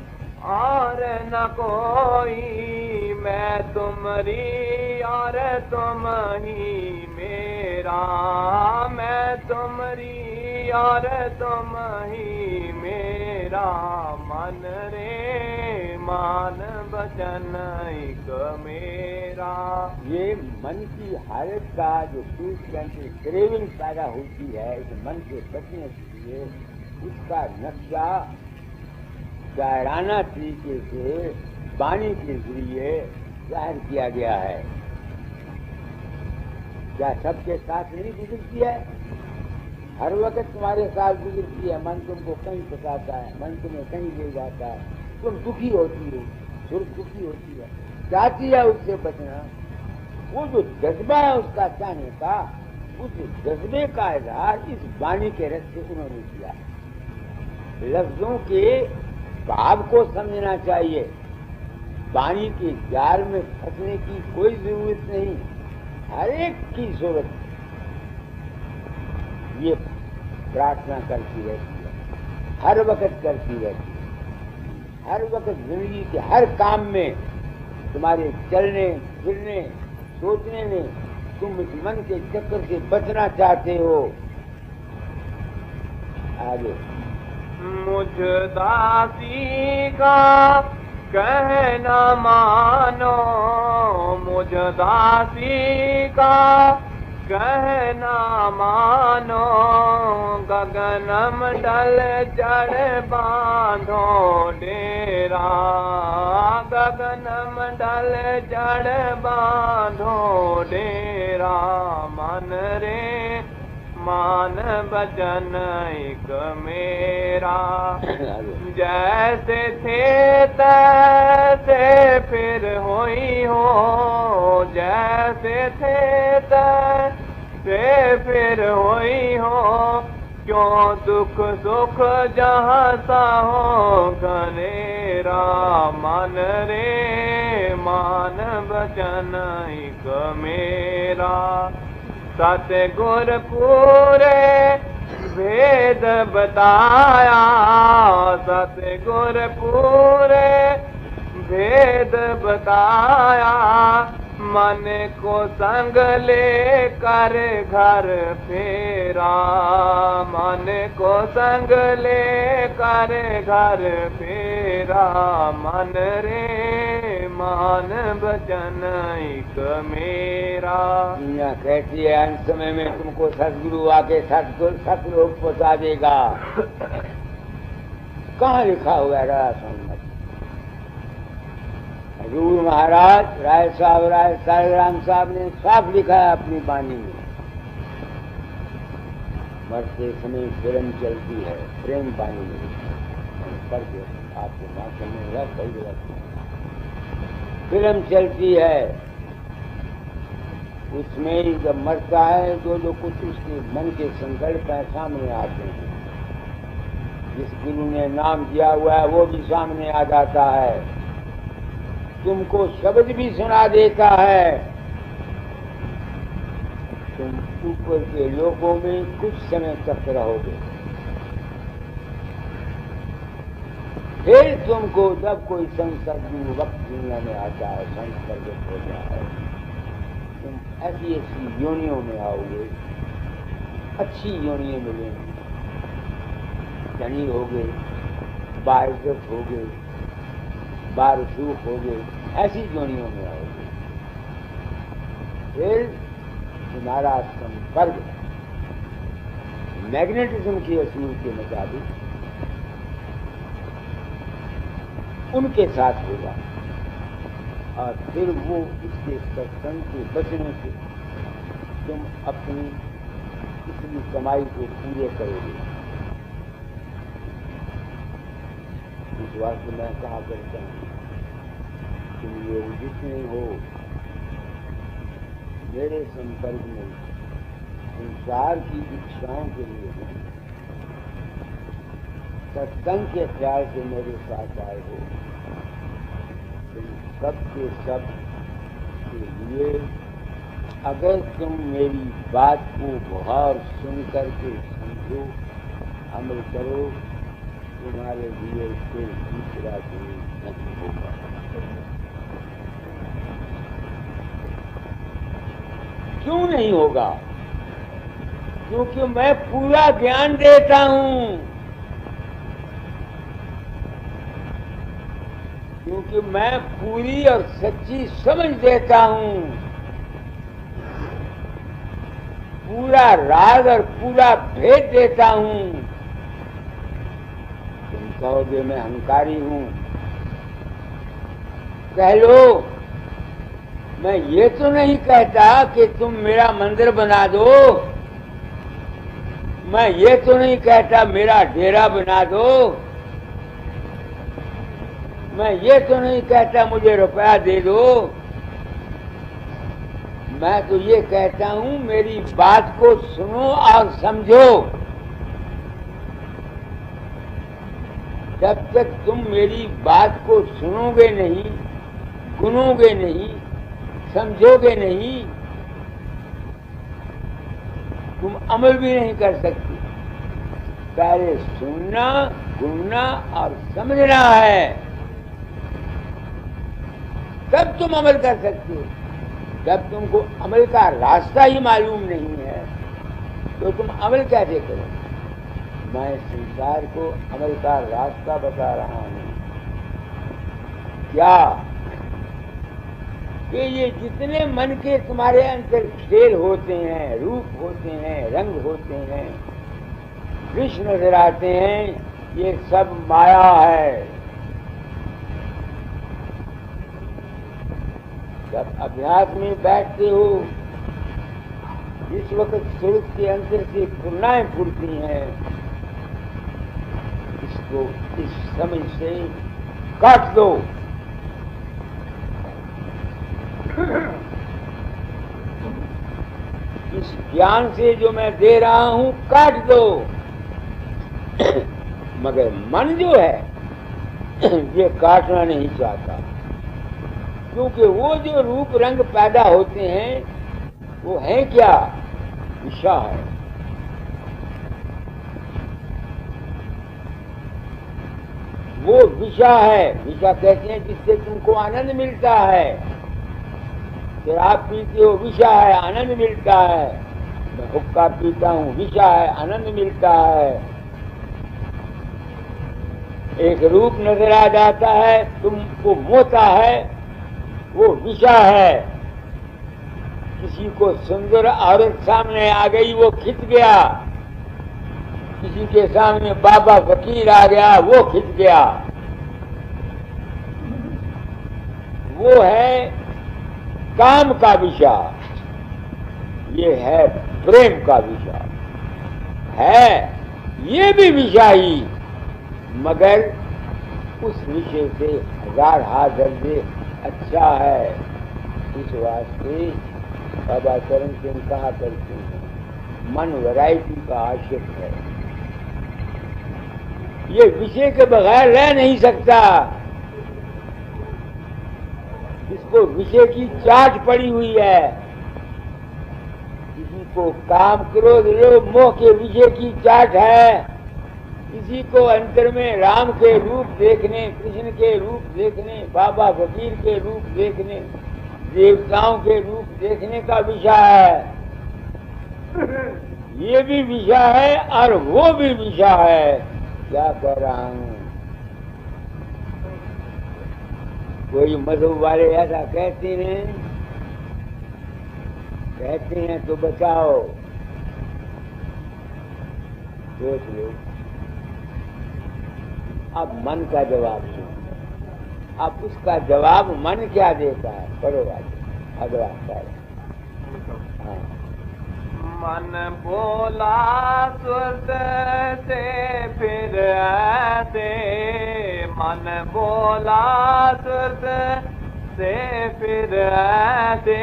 और न कोई, मैं तुम्हारी और तुम ही मेरा, मैं तुम्हारी और तुम ही मेरा, मन रे मान बचन एक मेरा। ये मन की हालत का जो क्रेविंग पैदा होती है इस मन से बचने के लिए, उसका नक्शा शायराना तरीके से वाणी के जरिए जाहिर किया गया है। क्या सबके साथ नहीं गुजरती है? हर वक्त तुम्हारे साथ गुजरती है। मन तुमको कहीं फंसाता है, मन तुम्हें कहीं ले जाता है, तुम दुखी होती हो, सुर दुखी होती है, चाहती है उससे बचना। वो जो जज्बा है उसका चाहने का, उस जज्बे का इजहार इस वाणी के रस से उन्होंने किया। लफ्जों के भाव को समझना चाहिए, वाणी के जाल में फंसने की कोई जरूरत नहीं। हर एक की जरूरत ये प्रार्थना करती रहती है, हर वक्त करती रहती है। हर वक्त जिंदगी के हर काम में तुम्हारे चलने फिरने सोचने में तुम इस मन के चक्कर से बचना चाहते हो। आगे मुझ दासी का कहना मानो, मुझ दासी का कहना मानो, गगन मंडल चढ़ बांधो डेरा, गगन मंडल चढ़ बांधो डेरा, मन रे मान बचन एक मेरा। जैसे थे तैसे फिर होई हो, जैसे थे तैसे फिर होई हो, क्यों दुख सुख जहाँ सा हो घनेरा, मन रे मान बचन एक मेरा। सतगुर पूरे भेद बताया, सतगुर पूरे भेद बताया, मन को संग ले कर घर फेरा, मन को संग ले कर घर फेरा, मन रे मान बचन एक मेरा। दुनिया कहती है अंत समय में तुमको सतगुरु आके सतलोक पहुंचा देगा। कहाँ लिखा हुआ है? राय संगत हजूर महाराज राय साहेब साहब ने साफ लिखा है अपनी वाणी में। मरते समय फिल्म चलती है, प्रेम वाणी में करके आपको माध्यम में कई जगह फिल्म चलती है। उसमें जब मरता है जो कुछ उसके मन के संकल्प है सामने आते हैं। जिस गुरु ने नाम दिया हुआ है वो भी सामने आ जाता है, तुमको शब्द भी सुना देता है। तुम ऊपर के लोगों में कुछ समय तक रहोगे, फिर तुमको जब कोई संसर्ग वक्त दुनिया में आता है, संसर्ग होता है, तुम ऐसी ऐसी योनियों में आओगे, अच्छी योनियां मिलेंगी, धनी होगे, बाइज्जत होगे, बारसूख होगे, ऐसी योनियों में आओगे। फिर तुम्हारा संपर्क मैग्नेटिज्म के असूल के मुताबिक उनके साथ होगा, और फिर वो इसके सत्संग के बचने से तुम अपनी पिछली कमाई को पूरे करोगे। इस वास्ते मैं कहा करता हूँ, तुम लोग जितने हो मेरे संपर्क में संसार की इच्छाओं के लिए हो, सत्संग के ख्याल से मेरे साथ आए हो, तुम सबके सब के लिए अगर तुम मेरी बात को गौर सुन करके समझो समझो, अमल करो, तुम्हारे लिए फिर दूसरा कोई नहीं होगा। क्यों नहीं होगा? क्योंकि मैं पूरा ज्ञान देता हूं, क्योंकि मैं पूरी और सच्ची समझ देता हूं, पूरा राज और पूरा भेद देता हूं। तुम कहोगे मैं अहंकारी हूं, कह लो। मैं ये तो नहीं कहता कि तुम मेरा मंदिर बना दो, मैं ये तो नहीं कहता मेरा डेरा बना दो, मैं ये तो नहीं कहता मुझे रुपया दे दो। मैं तो ये कहता हूं मेरी बात को सुनो और समझो। जब तक तुम मेरी बात को सुनोगे नहीं, गुनोगे नहीं, समझोगे नहीं, तुम अमल भी नहीं कर सकती। पहले सुनना, गुनना और समझना है, तब तुम अमल कर सकते हो। जब तुमको अमल का रास्ता ही मालूम नहीं है तो तुम अमल कैसे करो? मैं संसार को अमल का रास्ता बता रहा हूं। क्या कि ये जितने मन के तुम्हारे अंदर खेल होते हैं, रूप होते हैं, रंग होते हैं, दृश्य नजर आते हैं, ये सब माया है। जब अभ्यास में बैठते हो, जिस वक्त स्वरूप के अंदर से पूर्णाएं फूटती हैं, इसको इस समझ से काट दो। इस ज्ञान से जो मैं दे रहा हूं काट दो। मगर मन जो है ये काटना नहीं चाहता, क्योंकि वो जो रूप रंग पैदा होते हैं वो है क्या? विषय है। वो विषय है। विषय कहते हैं जिससे तुमको आनंद मिलता है। शराब पीते हो, विषय है, आनंद मिलता है। मैं हुक्का पीता हूँ, विषय है, आनंद मिलता है। एक रूप नजर आ जाता है, तुमको मोहता है, वो विषय है। किसी को सुंदर औरत सामने आ गई, वो खिंच गया। किसी के सामने बाबा फकीर आ गया, वो खिंच गया। वो है काम का विषय, ये है प्रेम का विषय। है ये भी विषय ही, मगर उस विषय से हजार दर्जे अच्छा है। इस वास्ते बाबा चरण सिंह कहा करते हैं, मन वैरायटी का आशिक है। ये विषय के बगैर रह नहीं सकता। इसको विषय की चाट पड़ी हुई है। किसी को काम, क्रोध, लोभ, मोह के विषय की चाट है। किसी को अंतर में राम के रूप देखने, कृष्ण के रूप देखने, बाबा फकीर के रूप देखने, देवताओं के रूप देखने का विषय है। ये भी विषय है और वो भी विषय है। क्या कह रहा हूं? कोई मजहब वाले ऐसा कहते हैं तो बचाओ। सोच लो। अब मन का जवाब सुनो। अब उसका जवाब मन क्या देता है? पढ़ो आज अगला साल। हाँ। मन बोला सुरत से फिर ऐसे, मन बोला सुरत से फिर ऐसे,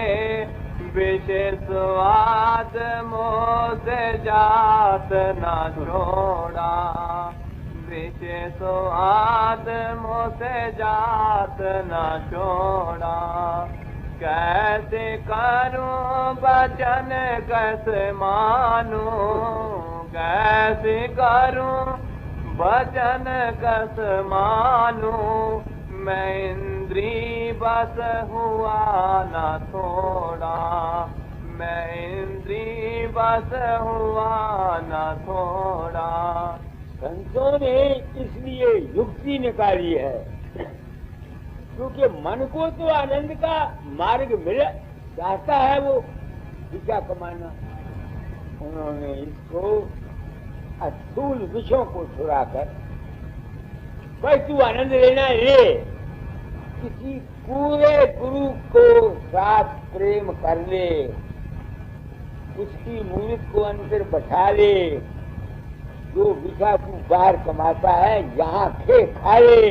विषय स्वाद मुँह से जात न छोड़ा, विषय स्वाद मुँह से जात न छोड़ा। कैसे करूं बचन कैसे मानूं, कैसे कैसे करूं वचन कस मानूं, मैं इंद्री बस हुआ न थोड़ा, मैं इंद्री बस हुआ न थोड़ा। संतों ने इसलिए युक्ति निकाली है क्योंकि मन को तो आनंद का मार्ग मिल चाहता है, वो विषय कमाना। उन्होंने इसको स्थूल विषयों को छुड़ाकर भाई तू आनंद लेना ले, किसी पूरे गुरु को साथ प्रेम कर ले, उसकी मूर्त को अंदर बैठा ले, जो विषय को बाहर कमाता है यहाँ खे खा ले,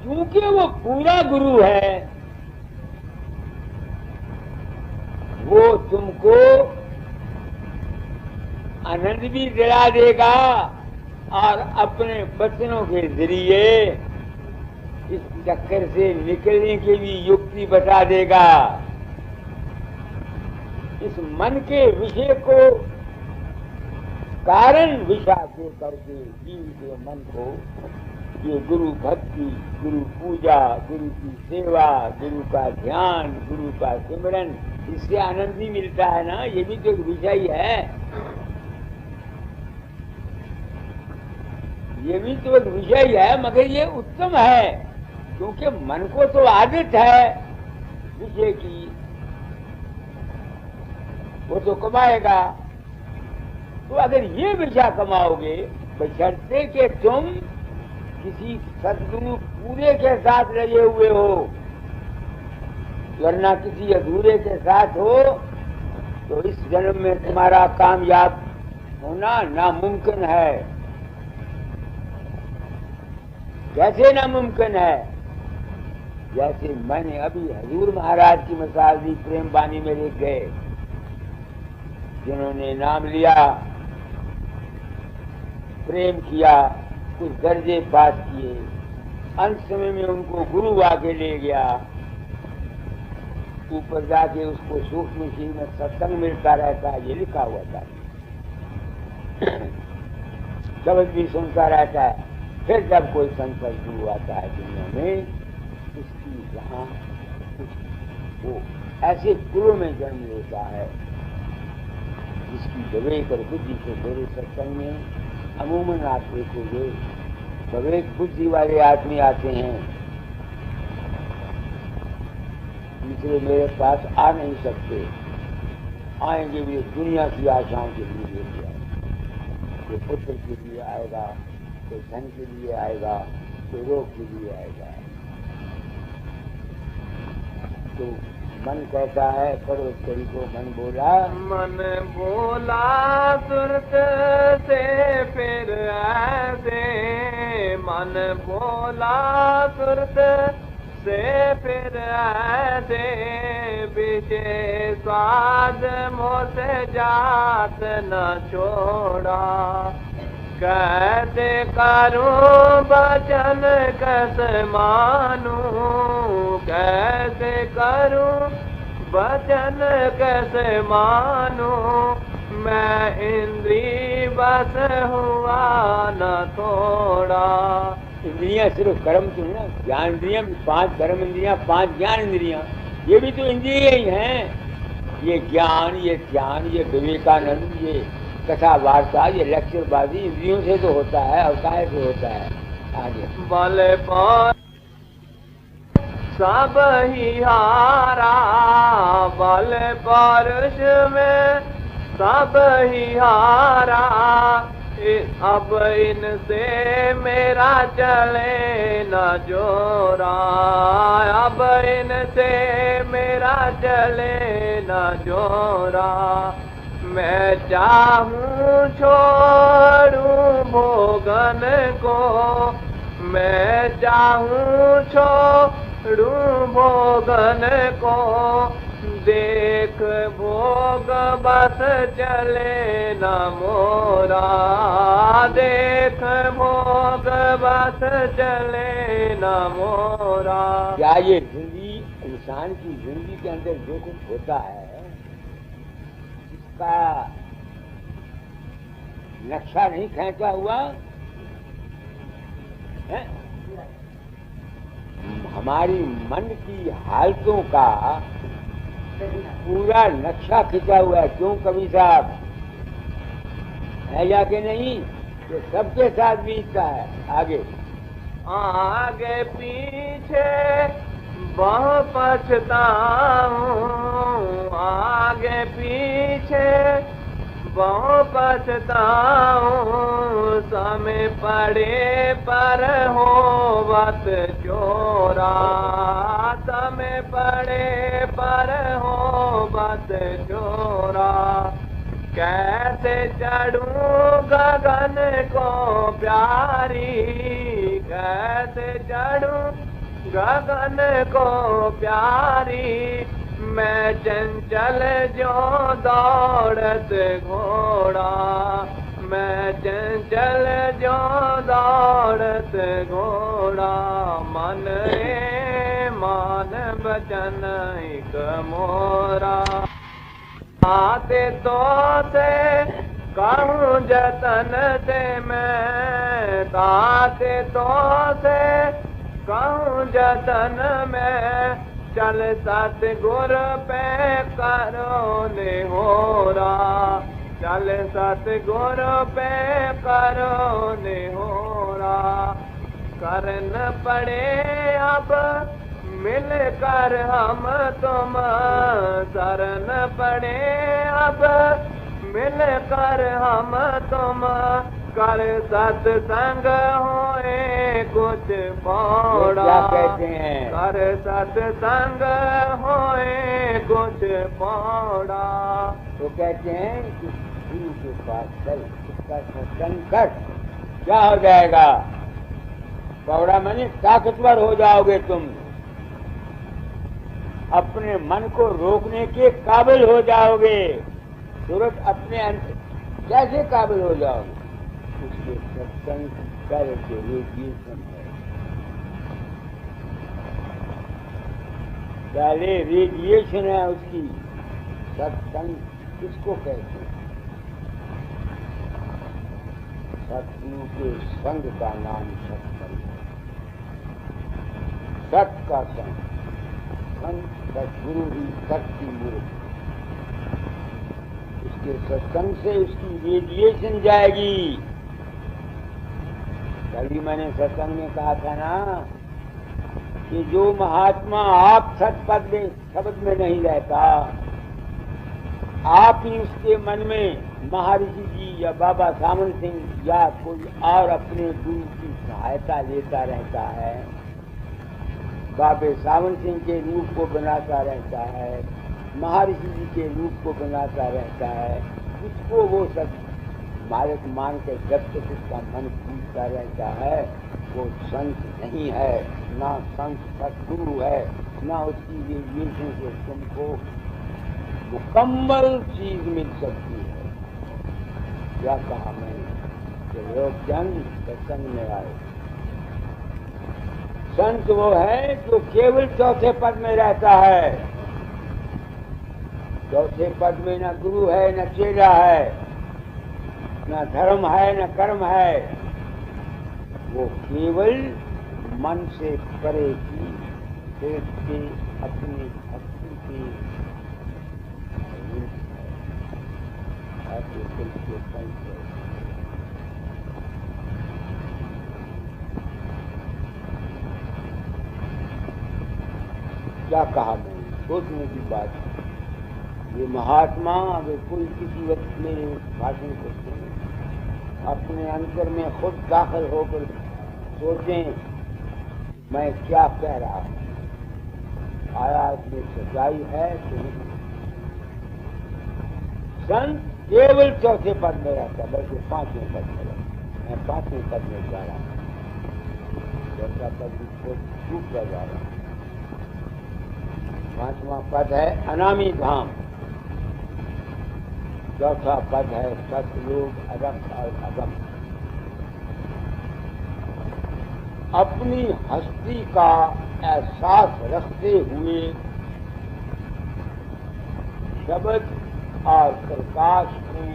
क्योंकि वो पूरा गुरु है। वो तुमको आनंद भी दिला देगा और अपने बचनों के जरिए इस चक्कर से निकलने की भी युक्ति बता देगा। इस मन के विषय को कारण विषय को करके जीव के मन को ये गुरु भक्ति, गुरु पूजा, गुरु की सेवा, गुरु का ध्यान, गुरु का सिमरन, इससे आनंद ही मिलता है ना। ये भी तो एक विषय ही है, ये भी तो एक विषय ही है, मगर ये उत्तम है क्योंकि मन को तो आदत है विषय की, वो तो कमाएगा। तो अगर ये विषय कमाओगे बशर्ते कि तुम किसी सदगुरु पूरे के साथ लगे हुए हो, वरना किसी अधूरे के साथ हो तो इस जन्म में तुम्हारा कामयाब होना नामुमकिन है। कैसे नामुमकिन है? जैसे मैंने अभी हजूर महाराज की मिसाल दी, प्रेम बानी में लिख गए, जिन्होंने नाम लिया, प्रेम किया, कुछ दर्जे पास किए, अंत समय में उनको गुरु आके ले गया, ऊपर जाके उसको सूक्ष्म सी में सत्संग मिलता रहता है, ये लिखा हुआ था, शब्द भी सुनता रहता है। फिर जब कोई संकट शुरू आता है दुनिया में, उसकी यहाँ वो ऐसे कुलों में जन्म लेता है जिसकी विवेक और बुद्धि से मेरे सत्संग में अमूमन आप देखोगे विवेक बुद्धि वाले आदमी आते हैं, दूसरे मेरे पास आ नहीं सकते, आएंगे भी दुनिया की आशाओं के लिए लेके आएंगे। कोई पुत्र के लिए आएगा, कोई धन के लिए आएगा, कोई रोग के लिए आएगा। तो मन कहता है, परोपकारी को मन बोला, मन बोला सुरत से फिर ऐसे, मन बोला सुरत से फिर ऐसे, विशेष स्वाद मोसे जात न छोड़ा, कैसे करूं वचन कस मानूं, कैसे करूं वचन कैसे मानूं, मैं इंद्री बस हुआ न थोड़ा। इंद्रियां सिर्फ कर्म तो ना, ज्ञान इंद्रियां, 5 कर्म इंद्रियां, 5 ज्ञान इंद्रियां, ये भी तो इंद्रिय ही हैं। ये ज्ञान, ये ध्यान, ये विवेकानंद, ये कथा वार्ता, ये लेक्चरबाजी इंद्रियों से तो होता है, अवकाश से होता है। आगे बल पर सब ही हारा, बल परुष में सब ही हारा, अब इनसे मेरा चले न जोरा, अब इनसे मेरा चले न जोरा, मैं चाहूं छोड़ूं भोगन को, मैं चाहूं छोड़ूं भोगन को, देख भोग बस चले न मोरा, देख भोग बस चले न मोरा। क्या ये जिंदगी, इंसान की जिंदगी के अंदर जो कुछ होता है, इसका नक्शा नहीं खींचा हुआ है? हमारी मन की हालतों का पूरा नक्शा खिंचा हुआ है। क्यों कवि साहब, है या कि नहीं? तो सबके साथ बीतता है। आगे आगे पीछे बहु पछताऊं, आगे पीछे बहु पछताऊं, समय पड़े पर होवत चोरा, समय पड़े पर होवत चोरा। कैसे चढ़ूं गगन को प्यारी, कैसे चढ़ूं गगन को प्यारी, मैं चंचल जो दौड़त घोड़ा, मैं चंचल जो दौड़त घोड़ा। मन रे मान बचन एक मोरा, आते तो से कहूँ जतन से मैं, आते तो से कहूँ जतन में, चल सतगुर पे करो निहोरा, चल सतगुर पे करो निहोरा। करन पड़े अब मिल कर हम तुम, शरण पड़े अब मिल कर हम तुम, कर सत्संग होए कुछ पौड़ा, क्या कहते हैं? कर सत्संग होए कुछ पौड़ा। तो कहते हैं कि गुरु के पास चल, उसका सत्संग कर, क्या हो जाएगा? पौड़ा माने ताकतवर हो जाओगे तुम, अपने मन को रोकने के काबिल हो जाओगे। तुरंत अपने कैसे काबिल हो जाओगे? उसके सत्संग कर के रेडिएशन है। पहले रेडिएशन है उसकी। सत्संग किसको कहते हैं? सतगुरु के संग का नाम सत्संग है। सत का संग, सतगुरु ही शक्ति मूर्त। उसके सत्संग से उसकी रेडिएशन जाएगी। कभी मैंने सत्संग में कहा था ना कि जो महात्मा आप सतपद में शब्द में नहीं रहता, आप ही उसके मन में महर्षि जी या बाबा सामन सिंह या कोई और अपने गुरु की सहायता लेता रहता है, बाबे सावन सिंह के रूप को बनाता रहता है, महर्षि जी के रूप को बनाता रहता है, उसको वो सब मालिक मान के जब तक उसका मन पूछता रहता है, वो संत नहीं है, ना संत सतगुरु है, ना उसकी रेडिएशन से तुमको मुकम्मल चीज मिल सकती है। क्या कहा मैंने कि लोग जन सत्संग में आए। संत वो है जो केवल चौथे पद में रहता है। चौथे पद में न गुरु है, न चेला है, न धर्म है, न कर्म है। वो केवल मन से परे की सिर्फ के अपनी भक्ति के रूप है। के संत है। क्या कहा मैंने? सोचने की बात है। ये महात्मा अगर कोई किसी वक्त में भाषण करते हैं, अपने अंतर में खुद दाखिल होकर सोचें मैं क्या कह रहा हूं, आया इसमें सच्चाई है कि नहीं। संत केवल चौथे पद में रहता, बल्कि पांचवें पद में रहता। मैं पांचवें पद में जा रहा हूं, चौथा पद को छूट कर जा रहा हूं। पांचवा पद है अनामी धाम, चौथा पद है सतलोक अदम और अगम। अपनी हस्ती का एहसास रखते हुए शब्द और प्रकाश में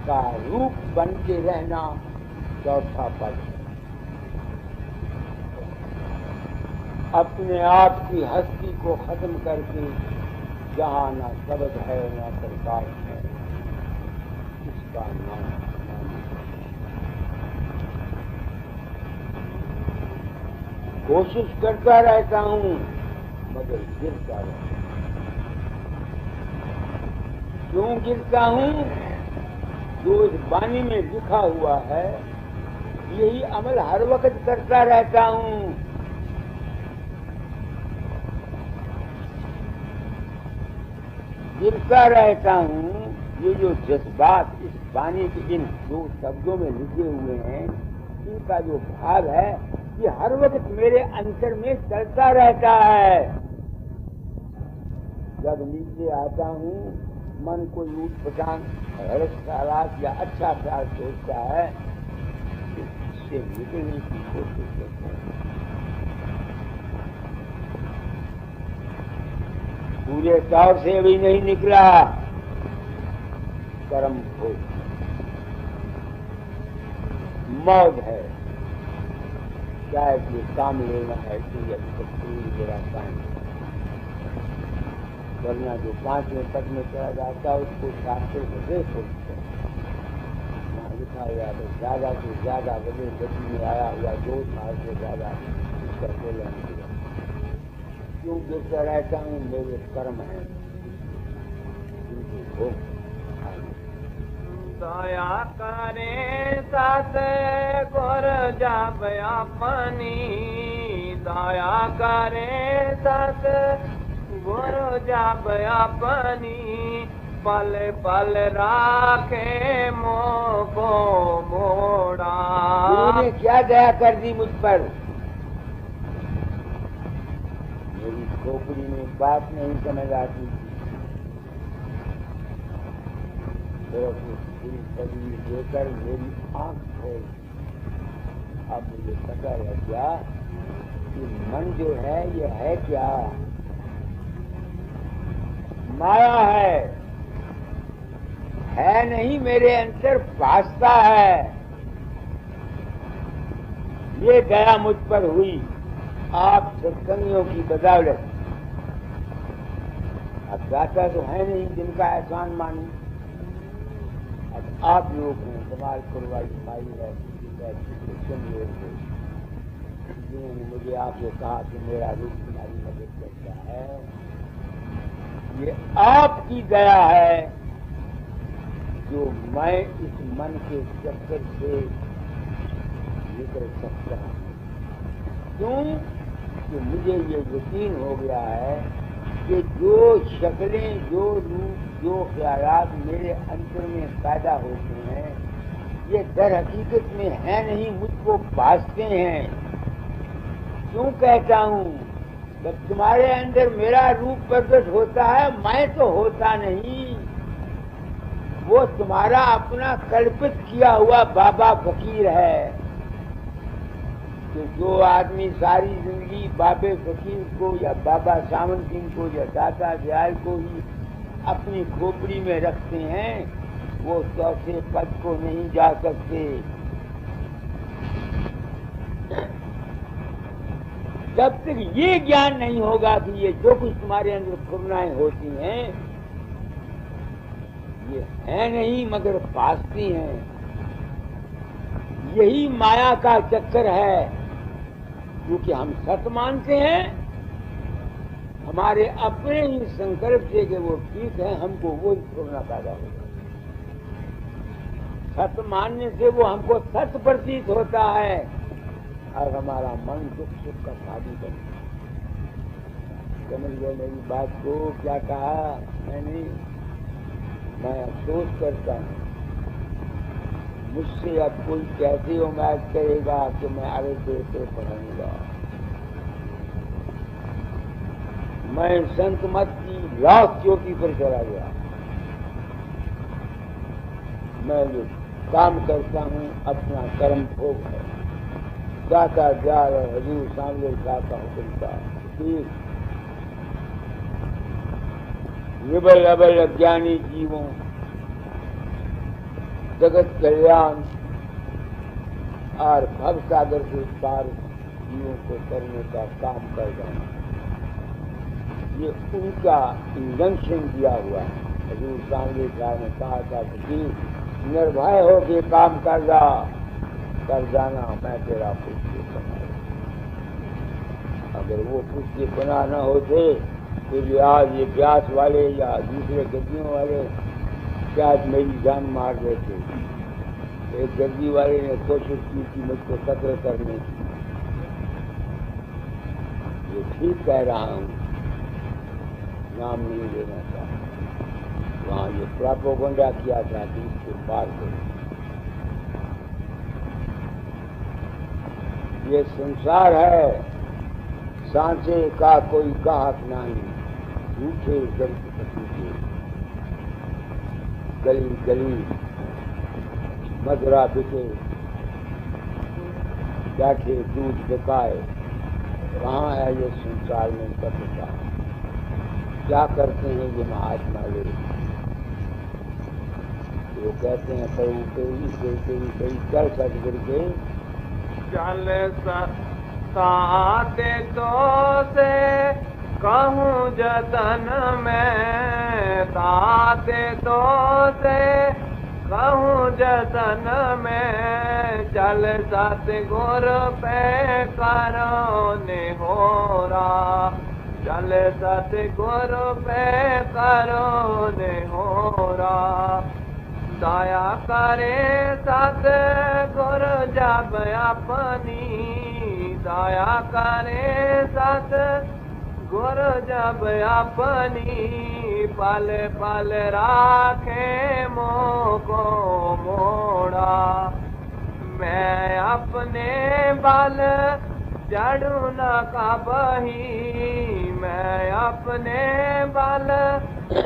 का रूप बन के रहना चौथा पद है। अपने आप की हस्ती को खत्म करके जहाँ न शब्द है न प्रकाश है, इसका नाम कोशिश करता रहता हूँ मगर गिरता रहता हूँ। क्यों गिरता हूँ? जो इस वाणी में लिखा हुआ है यही अमल हर वक्त करता रहता हूँ। गिरता रहता हूँ। ये जो जज्बात इस वाणी के इन दो शब्दों में लिखे हुए हैं, इनका जो भाव है ये हर वक्त मेरे अंतर में चलता रहता है। जब नीचे आता हूँ मन को ऊट पटांग हर्ष ख्यालात या अच्छा ख्याल सोचता है, इससे निकलने की कोशिश करते हैं। पूरे तौर से भी नहीं निकला, कर्म हो मौज है। शायद ये काम लेना है कि मेरा काम, वरना जो 5वें पद में चला जाता है उसको शास्त्र हृदय सोचते हैं। वहाँ लिखा हुआ है ज्यादा से ज्यादा बड़े गति में आया हुआ 2 साल से ज्यादा इसका बोलन किया। क्यों गिरता रहता हूँ? मेरे कर्म है जिनको भोग। दया करे साथ गुर जाप अपनी, दया करे साथ गुर जाप अपनी, पल पल राखे मोह को मोड़ा। तूने क्या दया कर दी मुझ पर? मेरी खोपड़ी में बात नहीं समझ आती थी, पूरी देकर मेरी आंख खोल। अब मुझे पता लग गया कि मन जो है ये है क्या? माया है नहीं, मेरे अंदर भासता है। ये दया मुझ पर हुई आप सत्संगियों की बदौलत। अब दाता तो है नहीं जिनका एहसान मानी, अब आप लोग हैं, कमाल कुरबाई भाई है, जिन्होंने मुझे आपसे कहा कि मेरा रूप तुम्हारी मदद करता है। ये आपकी दया है जो मैं इस मन के चक्कर से निकल सकता हूँ। क्यों? कि मुझे ये यकीन हो गया है कि जो शक्लें, जो रूप, जो ख्यालात मेरे अंतर में पैदा होते हैं ये दर हकीकत में है नहीं, मुझको भासते हैं। क्यों कहता हूँ? जब तुम्हारे अंदर मेरा रूप प्रकट होता है, मैं तो होता नहीं, वो तुम्हारा अपना कल्पित किया हुआ बाबा फकीर है। तो जो आदमी सारी जिंदगी बाबे फकीर को या बाबा सावन सिंह को या दाता दयाल को ही अपनी खोपड़ी में रखते हैं, वो चौथे पद को नहीं जा सकते। जब तक ये ज्ञान नहीं होगा कि ये जो कुछ तुम्हारे अंदर फुरनाएं होती हैं ये है नहीं मगर भासती हैं, यही माया का चक्कर है। क्योंकि हम सत मानते हैं, हमारे अपने ही संकल्प से कि वो ठीक है, हमको वो छोड़ना पैदा होगा। सत मानने से वो हमको सत प्रतीत होता है और हमारा मन सुख सुख का साधु बनता है। समझ गए मेरी बात को? क्या कहा मैंने? मैं अफसोस करता हूँ, मुझसे अब कोई कैसे उम्मीद करेगा कि मैं आगे से पढ़ूंगा। मैं संत मत की लाख चोटी पर चला गया। मैं जो काम करता हूँ अपना कर्म भोग है, दाता दयाल और हजूर सामने का हुक्म का निबल अबल अज्ञानी जीवों जगत कल्याण और भव सागर के पार जीवों को करने का काम कर जाना, ये उनका इंजंक्शन दिया हुआ है। हजूर सांगे साहब ने कहा था कि निर्भय होके काम कर जाना, मैं तेरा पुष्य बना। अगर वो पुष्य बना न होते तो ये आज ये व्यास वाले या दूसरे गद्दियों वाले शायद मेरी जान मार देते। एक गद्दी वाले ने कोशिश की थी मुझको कत्ल करने की। ये ठीक कह रहा हूँ, नाम नहीं लेना चाहता। वहाँ ये प्रोपेगेंडा किया था कि इसको पार करो। ये संसार है, सांचे का कोई गाहक नहीं, झूठे जंतु पसूचे, गली गली मदरा बिके, बैठे दूध बिकाए। कहाँ है ये संसार में पता? क्या करते हैं ये महात्मा लोग? वो कहते हैं प्रभु तेरी चल सतगुरु के चल साथ तो से कहूँ जतन में, साथ तो से कहूँ जतन में, चल सतगुर पे करो निहोरा, चल सतगुर पे करो निहोरा। दया करे सतगुर जब अपनी, दया करे सतगुर जब अपनी, पल पल राखे मोको मोड़ा। मैं अपने बल जड़ू न कबही, मैं अपने बल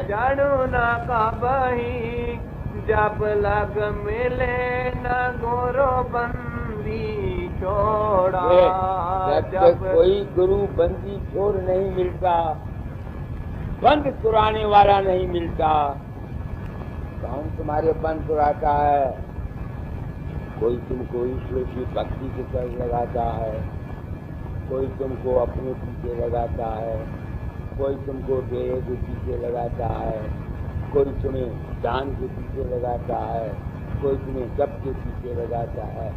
जड़ू न कबही, जब लग मिले न गुरु बंदी छोड़ा। जब कोई गुरु बंदी छोड़ नहीं मिलता, बंद छुड़ाने वाला नहीं मिलता, कौन तुम्हारे बंद छुड़ाता है? कोई तुमको ईश्वर की भक्ति की तरफ लगाता है, कोई तुमको अपने पीछे लगाता है, कोई तुमको डेरे के पीछे लगाता है, कोई तुम्हें दान के पीछे लगाता है, कोई तुम्हें जप के पीछे लगाता है।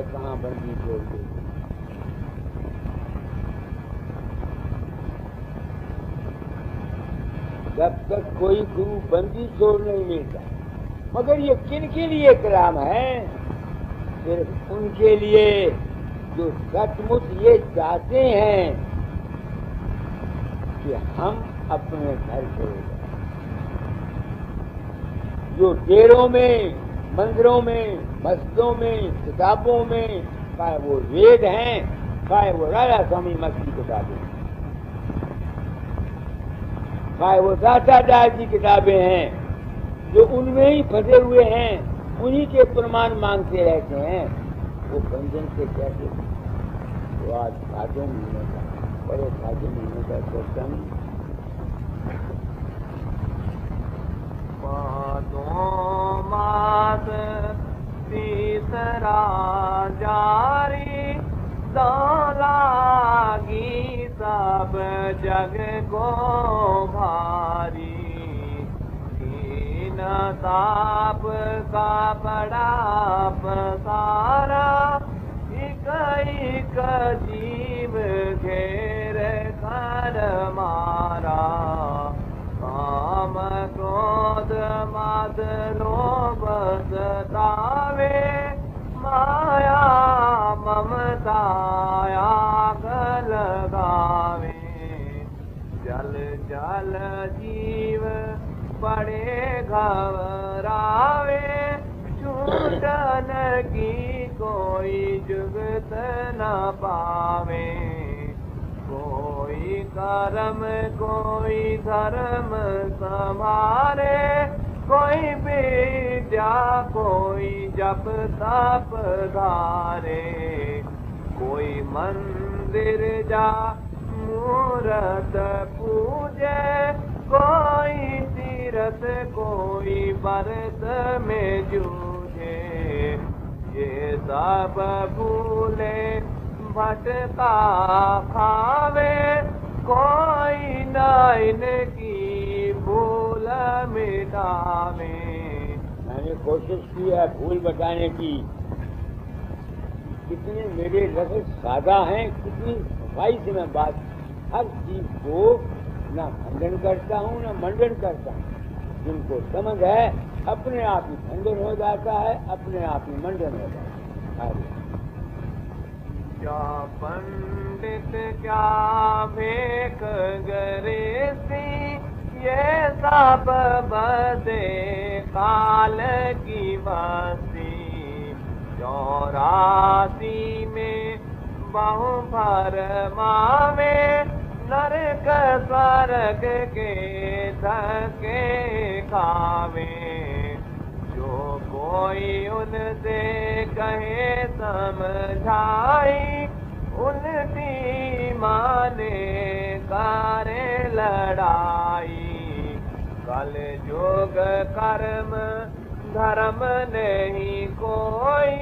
कहाँ बंदी छोड़ दे? जब तक कोई गुरु बंदी छोड़ नहीं मिलता। मगर ये किन के लिए कलाम है? सिर्फ उनके लिए जो सचमुच ये चाहते हैं कि हम अपने घर से, जो डेरों में, मंदिरों में, मस्जिदों में, किताबों में, चाहे वो वेद हैं, चाहे वो राजा स्वामी मत की किताबें, चाहे वो दातादार की किताबें हैं, जो उनमें ही फंसे हुए हैं, उन्हीं के प्रमाण मांगते रहते हैं। वो बंधन से कैसे? तो आज भादों महीने का, बड़े भादों महीने का सत्संग, भादों मास तीसरा जारी, लागी सब जग को भारी। दीन ताप का बड़ा पसारा, एक एक जीव घेर कर मारा। काम क्रोध मद लोभ सतावे, माया ममता आग लगावे। जल जल जीव बड़े घबरावे, छूटन की कोई जुगत न पावे। कोई कर्म कोई धर्म संभारे, कोई विद्या कोई जप तप धारे। कोई मंदिर जा मूरत पूजे, कोई तीरथ कोई व्रत में जूझे। सब भूले भटका खावे, कोई न इनकी भूल मिटावे। मैंने कोशिश की है भूल बताने की। कितने मेरे लफ्ज़ सादा हैं, कितनी सफाई से मैं बात हर चीज को न खंडन करता हूँ न मंडन करता हूँ। जिनको समझ है अपने आप ही खंडन हो जाता है, अपने आप ही मंडन हो जाता है। क्या पंडित क्या भेक गरीसी, ये सब बदे काल की बसी। 84 में बहु भरमावे, नरक स्वर्ग के धके खावे। जो कोई उनसे कहे समझाई, उल्टी माने करे लड़ाई। कल जोग कर्म धर्म नहीं कोई,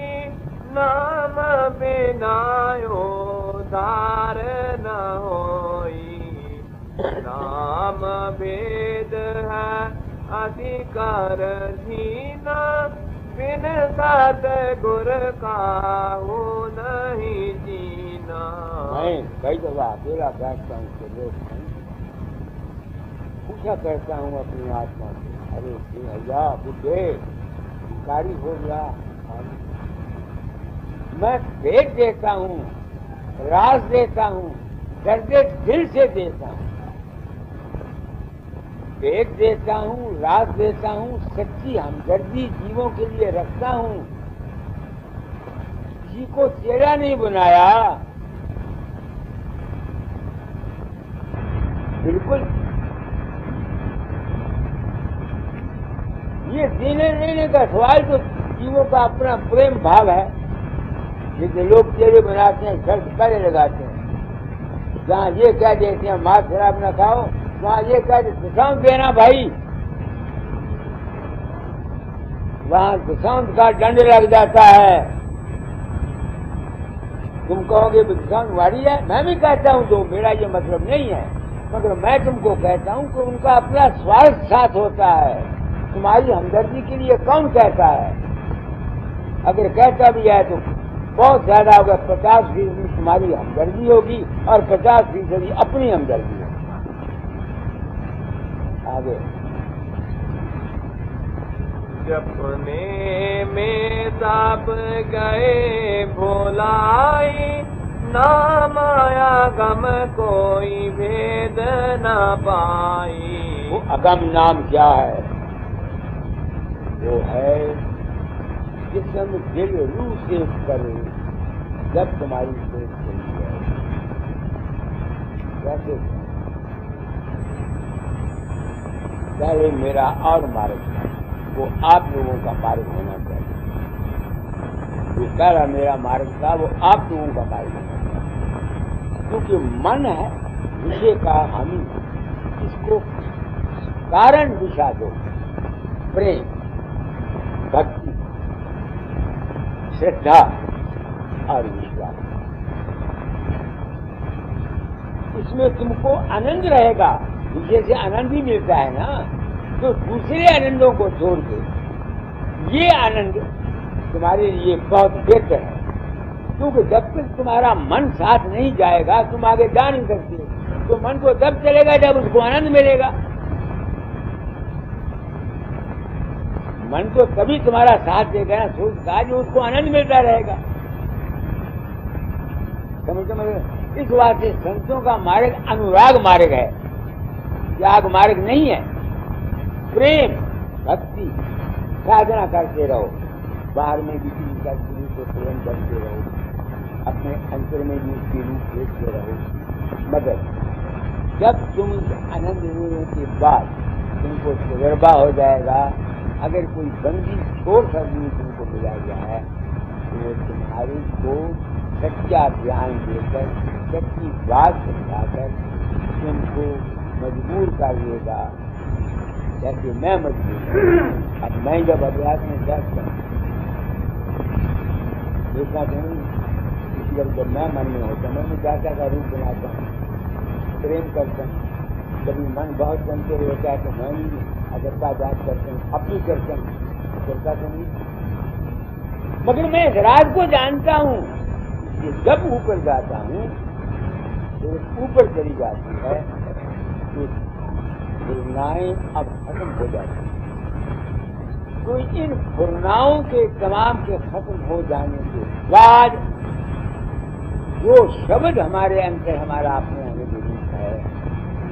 नाम बिनायो धार न होई। नाम वेद है अधिकार धीना, बिन सतगुर काहू नहीं जीना। मैं कई दफा अकेला बैठता हूँ तो लोग पूछा करता हूँ अपनी आत्मा से, अरे भैया बुढ़े भिखारी हो गया। मैं भेद देता हूँ, राज देता हूँ, दर्द दिल से देता हूँ। भेद देता हूँ, राज देता हूँ, सच्ची हमदर्दी जीवों के लिए रखता हूँ। जी को चेहरा नहीं बनाया, बिल्कुल। ये देने लेने का सवाल तो जीवों का अपना प्रेम भाव है। जैसे लोग चेहरे बनाते हैं, शर्त पहले लगाते हैं। जहाँ ये कह देते हैं मांस शराब न खाओ, वहाँ ये कह देते दशांश देना भाई, वहाँ दशांश का दंड लग जाता है। तुम कहोगे दशांश वाड़ी है, मैं भी कहता हूँ तो मेरा ये मतलब नहीं है, मगर मैं तुमको कहता हूँ कि उनका अपना स्वार्थ साथ होता है। तुम्हारी हमदर्दी के लिए कौन कहता है? अगर कहता भी है तो बहुत ज्यादा होगा, 50% तुम्हारी हमदर्दी होगी और 50% अपनी हमदर्दी होगी। आगे जपने में सब गए भोलाई, ना माया गम कोई भेद न पाई। वो अगम नाम क्या है? वो है जिसम दिल रूह से करे, जब तुम्हारी सोच चली जाए। कैसे? पहले मेरा और मार्ग था, वो आप लोगों का मार्ग होना चाहिए। जो पहला मेरा मार्ग था वो आप लोगों का मार्ग होना चाहिए। क्योंकि मन है विषय का हामी, इसको कारण दिशा दो। प्रेम, भक्ति, श्रद्धा और विश्वास, इसमें तुमको आनंद रहेगा। विषय से आनंद ही मिलता है ना, तो दूसरे आनंदों को छोड़ के ये आनंद तुम्हारे लिए बहुत बेहतर है। क्योंकि जब तक तुम्हारा मन साथ नहीं जाएगा तुम आगे जा नहीं सकते। तो मन को तब चलेगा जब उसको आनंद मिलेगा। मन तो तभी तुम्हारा साथ देगा ना, सोचता जो उसको आनंद मिलता रहेगा। समझ इस बात से संतों का मार्ग अनुराग मार्ग है, त्याग मार्ग नहीं है। प्रेम, भक्ति, साधना करते रहो। बाहर में भी किसी का शुरू से प्रेम करते रहो, अपने अंतर में भी उसके रूप देखते रहो। मगर जब तुम आनंद लेने के बाद तुमको तजर्बा हो जाएगा, अगर कोई बंदी छोड़ सकती तुमको मिला गया है तो तुम्हारी को सच्चा ध्यान देकर, सच्ची बात समझाकर तुमको मजबूर कर देगा। जैसे मैं मजबूर हूँ। अब मैं जब अभ्यास में बैठता हूँ देखा तो नहीं। इसलिए जब मैं मन में होता मैं दाता का रूप बनाता हूँ, प्रेम करता हूँ। कभी मन बहुत चंचल होता है तो मैं नहीं अगरता जात करता हूँ, अपनी करता हूँ, करता तो नहीं। मगर मैं इस राज को जानता हूँ कि जब ऊपर जाता हूँ तो ऊपर चली जाती है तो फुरनाएं अब खत्म हो जाती है। तो इन फुरनाओं के तमाम के खत्म हो जाने के बाद जो शब्द हमारे अंदर हमारा अपने हमें विदित है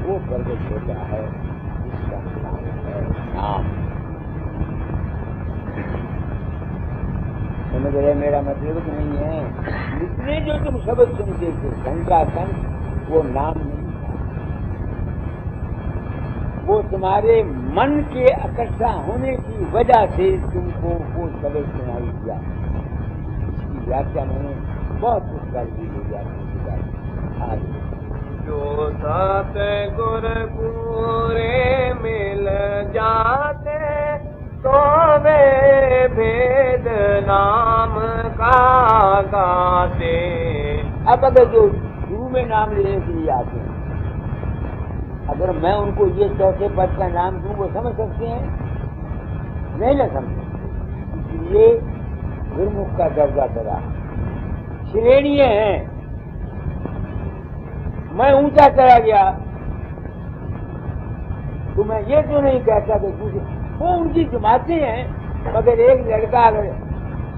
वो प्रकट होता है, इसका नाम है नाम। समझ रहे मेरा मतलब नहीं है। इसलिए जो तुम शब्द सुनते थे घंटा संग वो नाम नहीं था, वो तुम्हारे मन के इकट्ठा होने की वजह से तुमको वो शब्द सुनाई दिया। इसकी व्याख्या मैंने बहुत कुछ कर दी हो जाती। जो सतगुर पूरे मिल जाते तो वे भेद नाम का गाते। अब अगर जो गुरु में नाम लेने के लिए आते हैं, अगर मैं उनको ये चौथे पद का नाम दूं वो समझ सकते हैं? नहीं ना समझ। इसलिए गुरुमुख का दर्जा करा श्रेणीय है। मैं ऊंचा चला गया तो मैं ये तो नहीं कहता कि वो उनकी जमातें हैं। मगर एक लड़का अगर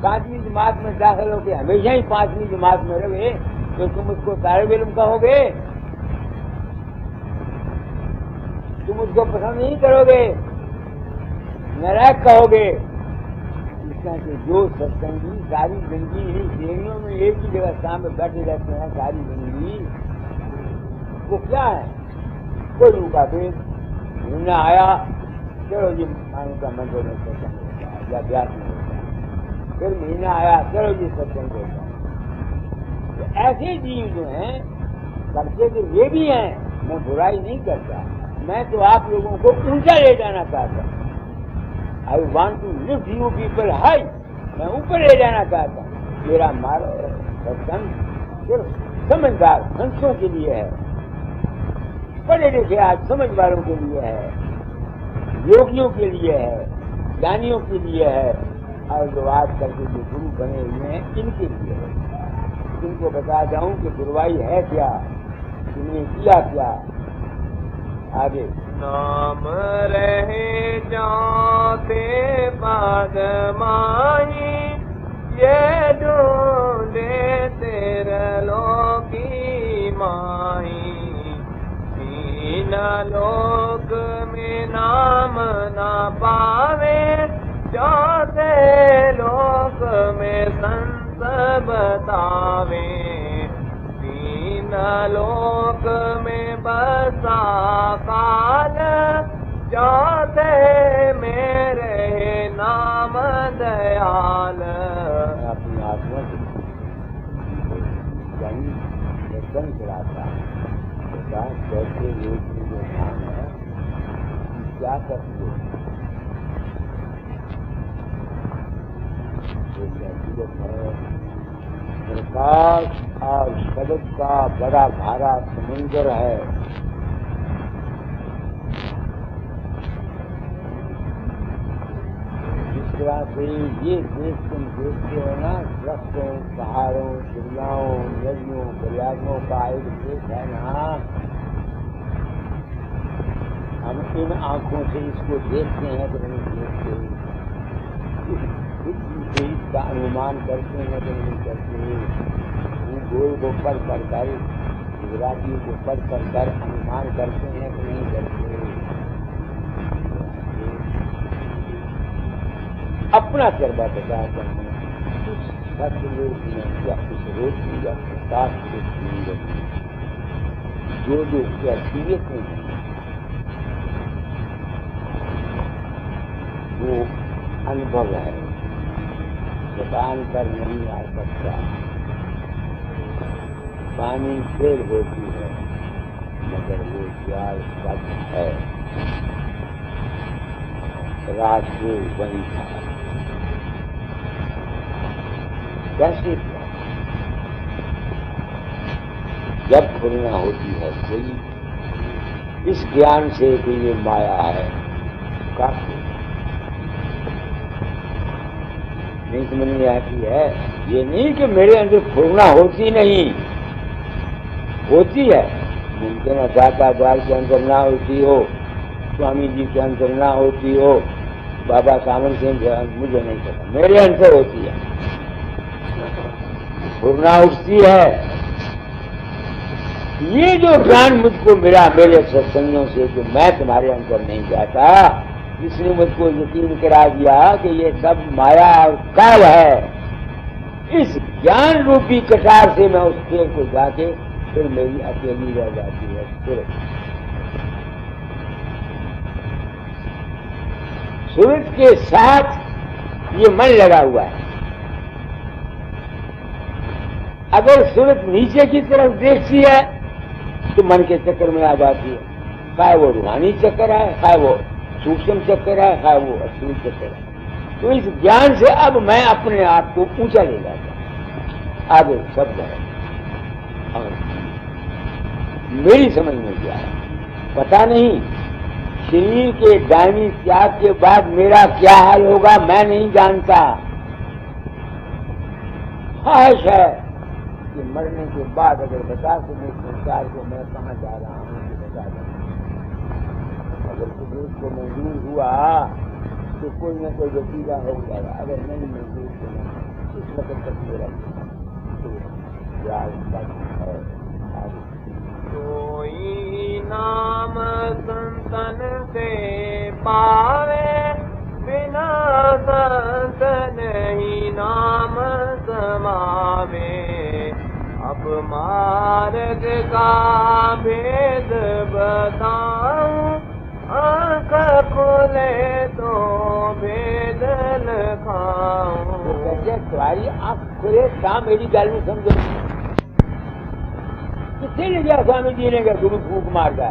5वीं जमात में दाखिल होकर हमेशा ही 5वीं जमात में रहे तो तुम उसको तालिब इल्म कहोगे? तुम उसको पसंद नहीं करोगे, नाराज कहोगे। कि जो सत्संगी सारी जिंदगी ही श्रेणियों में एक ही जगह सामने बैठे रहते हैं सारी जिंदगी, वो क्या है? कोई उनका भेद महीना आया चलो जी मानो का मंदिर में सत्संग होता है या व्यास में होता है, फिर महीना आया चलो जी सत्संग होता है। तो ऐसे जीव जो हैं करते तो ये भी हैं, मैं बुराई नहीं करता, मैं तो आप लोगों को ऊंचा ले जाना चाहता हूँ। I want to lift you people high, मैं ऊपर ले जाना चाहता हूँ। मेरा मार्ग सत्संग सिर्फ समझदार हंसों के लिए है, पढ़े लिखे आज समझ वालों के लिए है, योगियों के लिए है, ज्ञानियों के लिए है, और जो आज कल के जो गुरु बने हुए हैं इनके लिए है। इनको बता जाऊं कि गुरुवाई है क्या, इन्हें किया क्या। आगे नाम रहे जाते पद माही, ये ढूंढे तेरे लोकी माही। तीन लोक में नाम न पावे, चौथे लोक में संत बतावे। तीन लोक में बसा काल, चौथे में रहे नाम दयाल। अपनी आत्मा दर्शन कराता है कैसे लोग की जो नाम है क्या करते हैं। प्रकाश और शब्द का बड़ा भारा समुद्र है। जिस तरह से ये देश तुम देखते हो ना, वृक्षों, पहाड़ों, दरियाओं, नदियों, दरियाओं का एक देश है ना। हम इन आंखों से इसको देखते हैं तो नहीं देखते, इसका अनुमान करते हैं तो नहीं करते। भूगोल को पढ़ कर गुजराती को पढ़ कर अनुमान करते हैं तो नहीं करते। अपना चरबा बताते हैं उस सतलोक में या उस रोशनी या प्रकाश के जो जो असलियत में है वो अनुभव है, जबान पर नहीं आ सकता। पानी फेर होती है मगर वो प्यार सच है। रात वो वही था कैसे? जब पूर्णा होती है कोई इस ज्ञान से कि ये माया है, काफी नहीं समझ में आती है। ये नहीं कि मेरे अंदर पूर्णा होती नहीं, होती है। मुमकिन है दातादार के अंदर ना होती हो, स्वामी जी के अंदर ना होती हो, बाबा सामन सिंह के अंदर, मुझे नहीं पता, मेरे अंदर होती है, पूर्णा उठती है। ये जो ज्ञान मुझको मिला मेरे सत्संगों से कि मैं तुम्हारे अंदर नहीं जाता, इसने मुझको यकीन करा दिया कि ये सब माया और काल है। इस ज्ञान रूपी कटार से मैं उस पेड़ को जाके फिर मेरी अकेली रह जाती है। फिर सूरज के साथ ये मन लगा हुआ है। अगर सूरज नीचे की तरफ देखती है तो मन के चक्कर में आ जाती है, चाहे वो रूहानी चक्कर है, चाहे वो सूक्ष्म चक्कर है, चाहे वो असली चक्कर है। तो इस ज्ञान से अब मैं अपने आप को ऊंचा ले जाता, आगे शब्द है। और मेरी समझ में क्या है पता नहीं, शरीर के दायमी त्याग के बाद मेरा क्या हाल होगा मैं नहीं जानता। ख्वाहिश है कि मरने के बाद अगर बता सके संसार को मैं कहाँ जा रहा हूँ तो बता दें। अगर कुछ को मंजूर हुआ तो कोई न कोई नतीजा हो जाएगा, अगर नहीं मंजूर तो इस वक्त तक मेरा है। कोई नाम संतन से पावे, बिना संत नहीं नाम समावे। अब मार्ग का भेद बताऊं, आँख खोले तो भेद लखाऊं। तुम्हारी आँख खुले क्या मेरी गल में समझो। कितने ले गया स्वामी जी ने क्या गुरु फूक मार गया।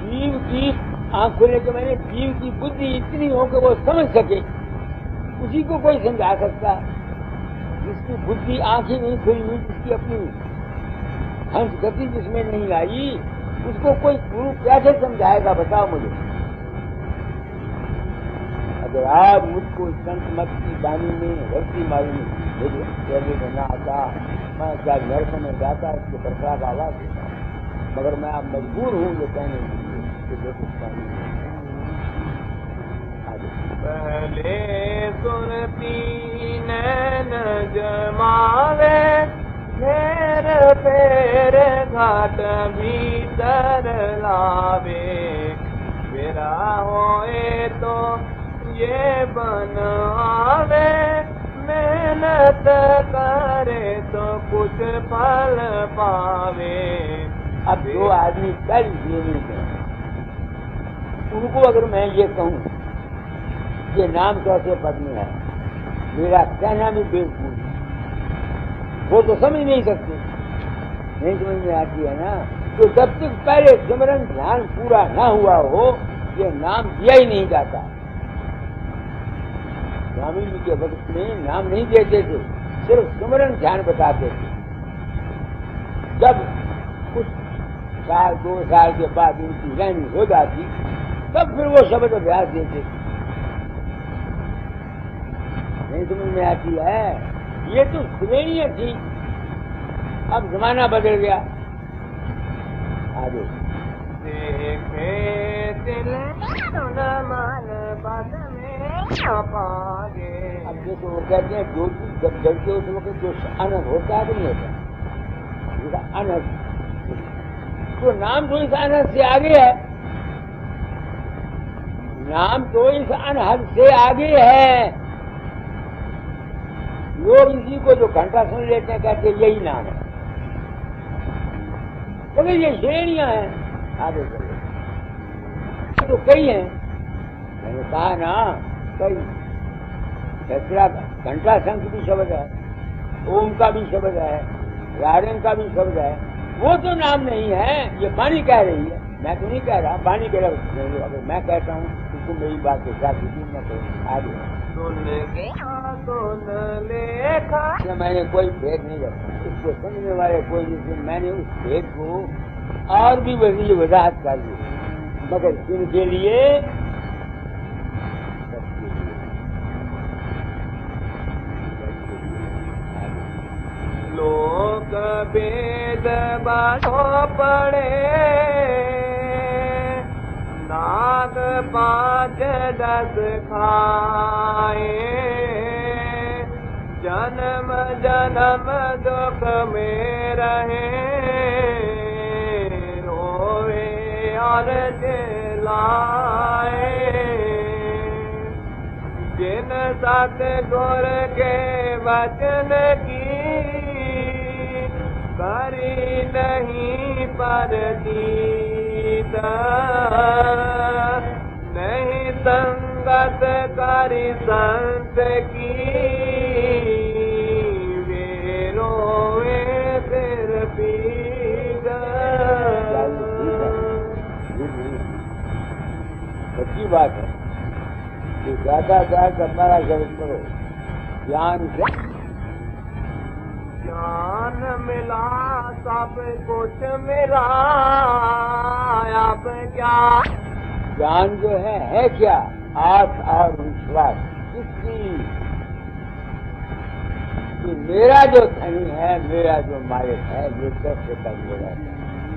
जीव की आँख खोलने के मैंने जीव की बुद्धि इतनी हो कि वो समझ सके, उसी को कोई समझा सकता। जिसकी बुद्धि आंखें नहीं खुली हुई, जिसकी अपनी हंस गति जिसमें नहीं आई, उसको कोई गुरु कैसे समझाएगा बताओ मुझे। अगर आप मुझको संत मत की वाणी में भक्ति मालूम मुझे ना आता, मैं क्या नरक में जाता उसके प्रसाद आवाज देता, मगर मैं अब मजबूर हूँ ये कहने के लिए कि देखो पहले सुनती नैन जमावे, फेर फेर घाट भीतर लावे। मेरा होए तो ये बन आवे, मेहनत करे तो कुछ फल पावे। अब जो आदमी कल जीने में उनको अगर मैं ये कहूँ ये नाम कैसे पद में है, मेरा कहना भी बेवकूफ, वो तो समझ नहीं सकते, नहीं समझ में आती है ना। तो जब तक पहले सिमरन ध्यान पूरा ना हुआ हो ये नाम दिया ही नहीं जाता। स्वामी जी के वक्त में नाम नहीं देते थे, सिर्फ सिमरन ध्यान बताते थे। जब कुछ साल 2 साल के बाद उनकी रहनी हो जाती तब फिर वो शब्द अभ्यास देते थे। नहीं समझ में आती है, ये तो श्रेणियां थी, अब जमाना बदल गया। आगे देखे दिल मान बात में पागे। अब देखो वो कहते हैं जो चीज जब जलते उस वक्त जो अनंत होता है तो नहीं होता अनंत, तो नाम तो इस अनंत से आगे है, नाम तो इस अनहद से आगे है। लोग इसी को जो घंटा सुन लेते हैं कहते हैं यही नाम है, लेकिन ये श्रेणियां हैं। आगे चलो तो कई हैं, मैंने कहा ना कई। दूसरा घंटा शंख भी शब्द है, ओम का भी शब्द है, रायन का भी शब्द है, वो तो नाम नहीं है। ये वाणी कह रही है, मैं तो नहीं कह रहा, वाणी कह रहा। अगर मैं कहता हूँ उसको मेरी बात के साथ न करो आगे सुन लेखा मैंने कोई भेद नहीं रखा। इसको समझने वाले कोई नहीं। मैंने उस भेद को और भी बड़ी वजाहत कर दी, मगर जिनके लिए लोग वेद बातो पढ़े, नाग 5-10 खाए, जन्म जन्म दुख में रहे, रोए और चिल्लाए। जिन सतगुर के वचन की करी नहीं परतीत, नहीं संगत करी संत की, वे रोए सिर पीट। सच्ची बात है कि ज्यादा हमारा जगत करो ज्ञान से। ज्ञान मिला सब कुछ मिला, अब क्या ज्ञान जो है क्या? आस और विश्वास किसकी कि मेरा जो धनी है, मेरा जो मालिक है, ये कैसे कर मेरा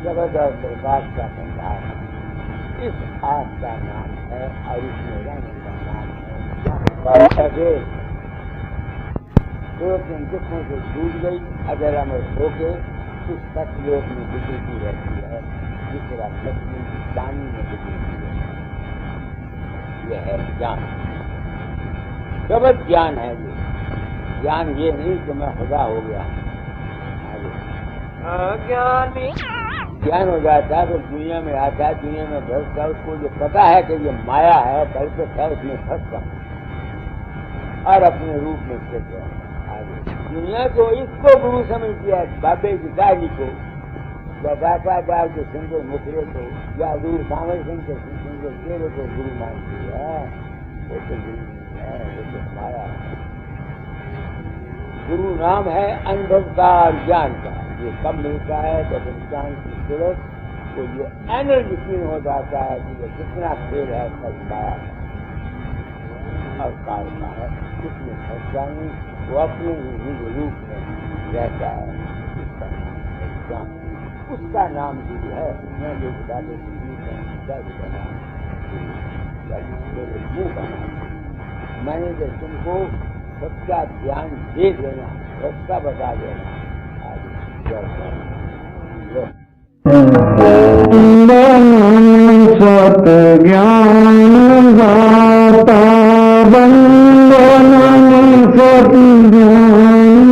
जगत और प्रकाश का संसार है। इस आस का नाम है और इस मेरा नाम है। दो तीन दुखों से छूट गई, अगर अमर होके उस सतलोक में बिगड़ती रहती है, दूसरा लक्ष्मी पानी में बिगड़ती है। यह है ज्ञान, जगत ज्ञान है। ये ज्ञान ये नहीं कि मैं खुदा हो गया। अज्ञानी ज्ञान हो जाता है तो दुनिया में आता है, दुनिया में फंसता है, उसको जो पता है कि ये माया है, कल्पित है, उसमें फंसता और अपने रूप में स्थित है। दुनिया को इसको गुरु समझती है, बाबे पिताजी को, या दाता दार के सुंदर मुखरे को, या दूर सामर सिंह के सुंदर चेहरे को गुरु मानती है। वो तो गुरु नहीं है, वो तो माया है। गुरु नाम है अनुभव का और ज्ञान का। ये कब मिलता है जब इंसान की सूरत को ये एनर्जी हो जाता है कि ये कितना खेल है, सब माया है और काल का है। उसमें फंसता नहीं, वो अपने निज रूप में रहता है। उसका नाम गुरु है। मैं जो बताते मैंने जो तुमको सबका ध्यान दे देना, रास्ता बता देना। सत ज्ञान दाता वंदन सत ज्ञान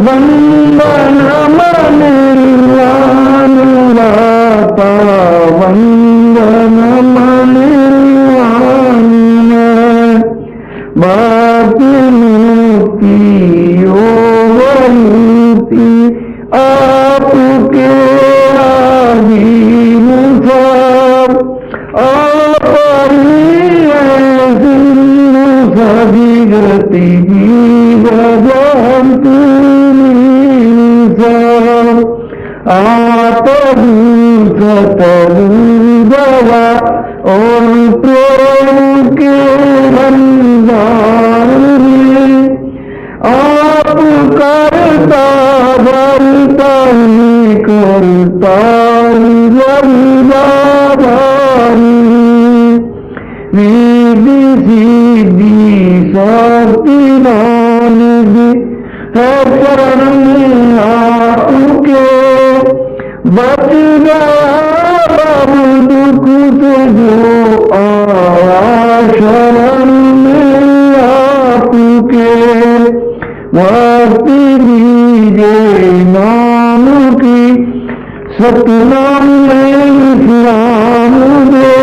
वंदन मनिर्वाण दाता वंदन मनिर्वाण बाकी मुक्ति योगमुक्ति आपके आधीन सब आप सभी गति भगवंती सब आप सतगुरुदवा और प्रेम के भंडार में आप करता भरता करता निधि सिद्धि शक्ति नानिधि है शरण आपके बच गया बाबू दुख से जो आया शरण में आपके भक्ति दीजिए नाम की सतनाम में इस्लाम दे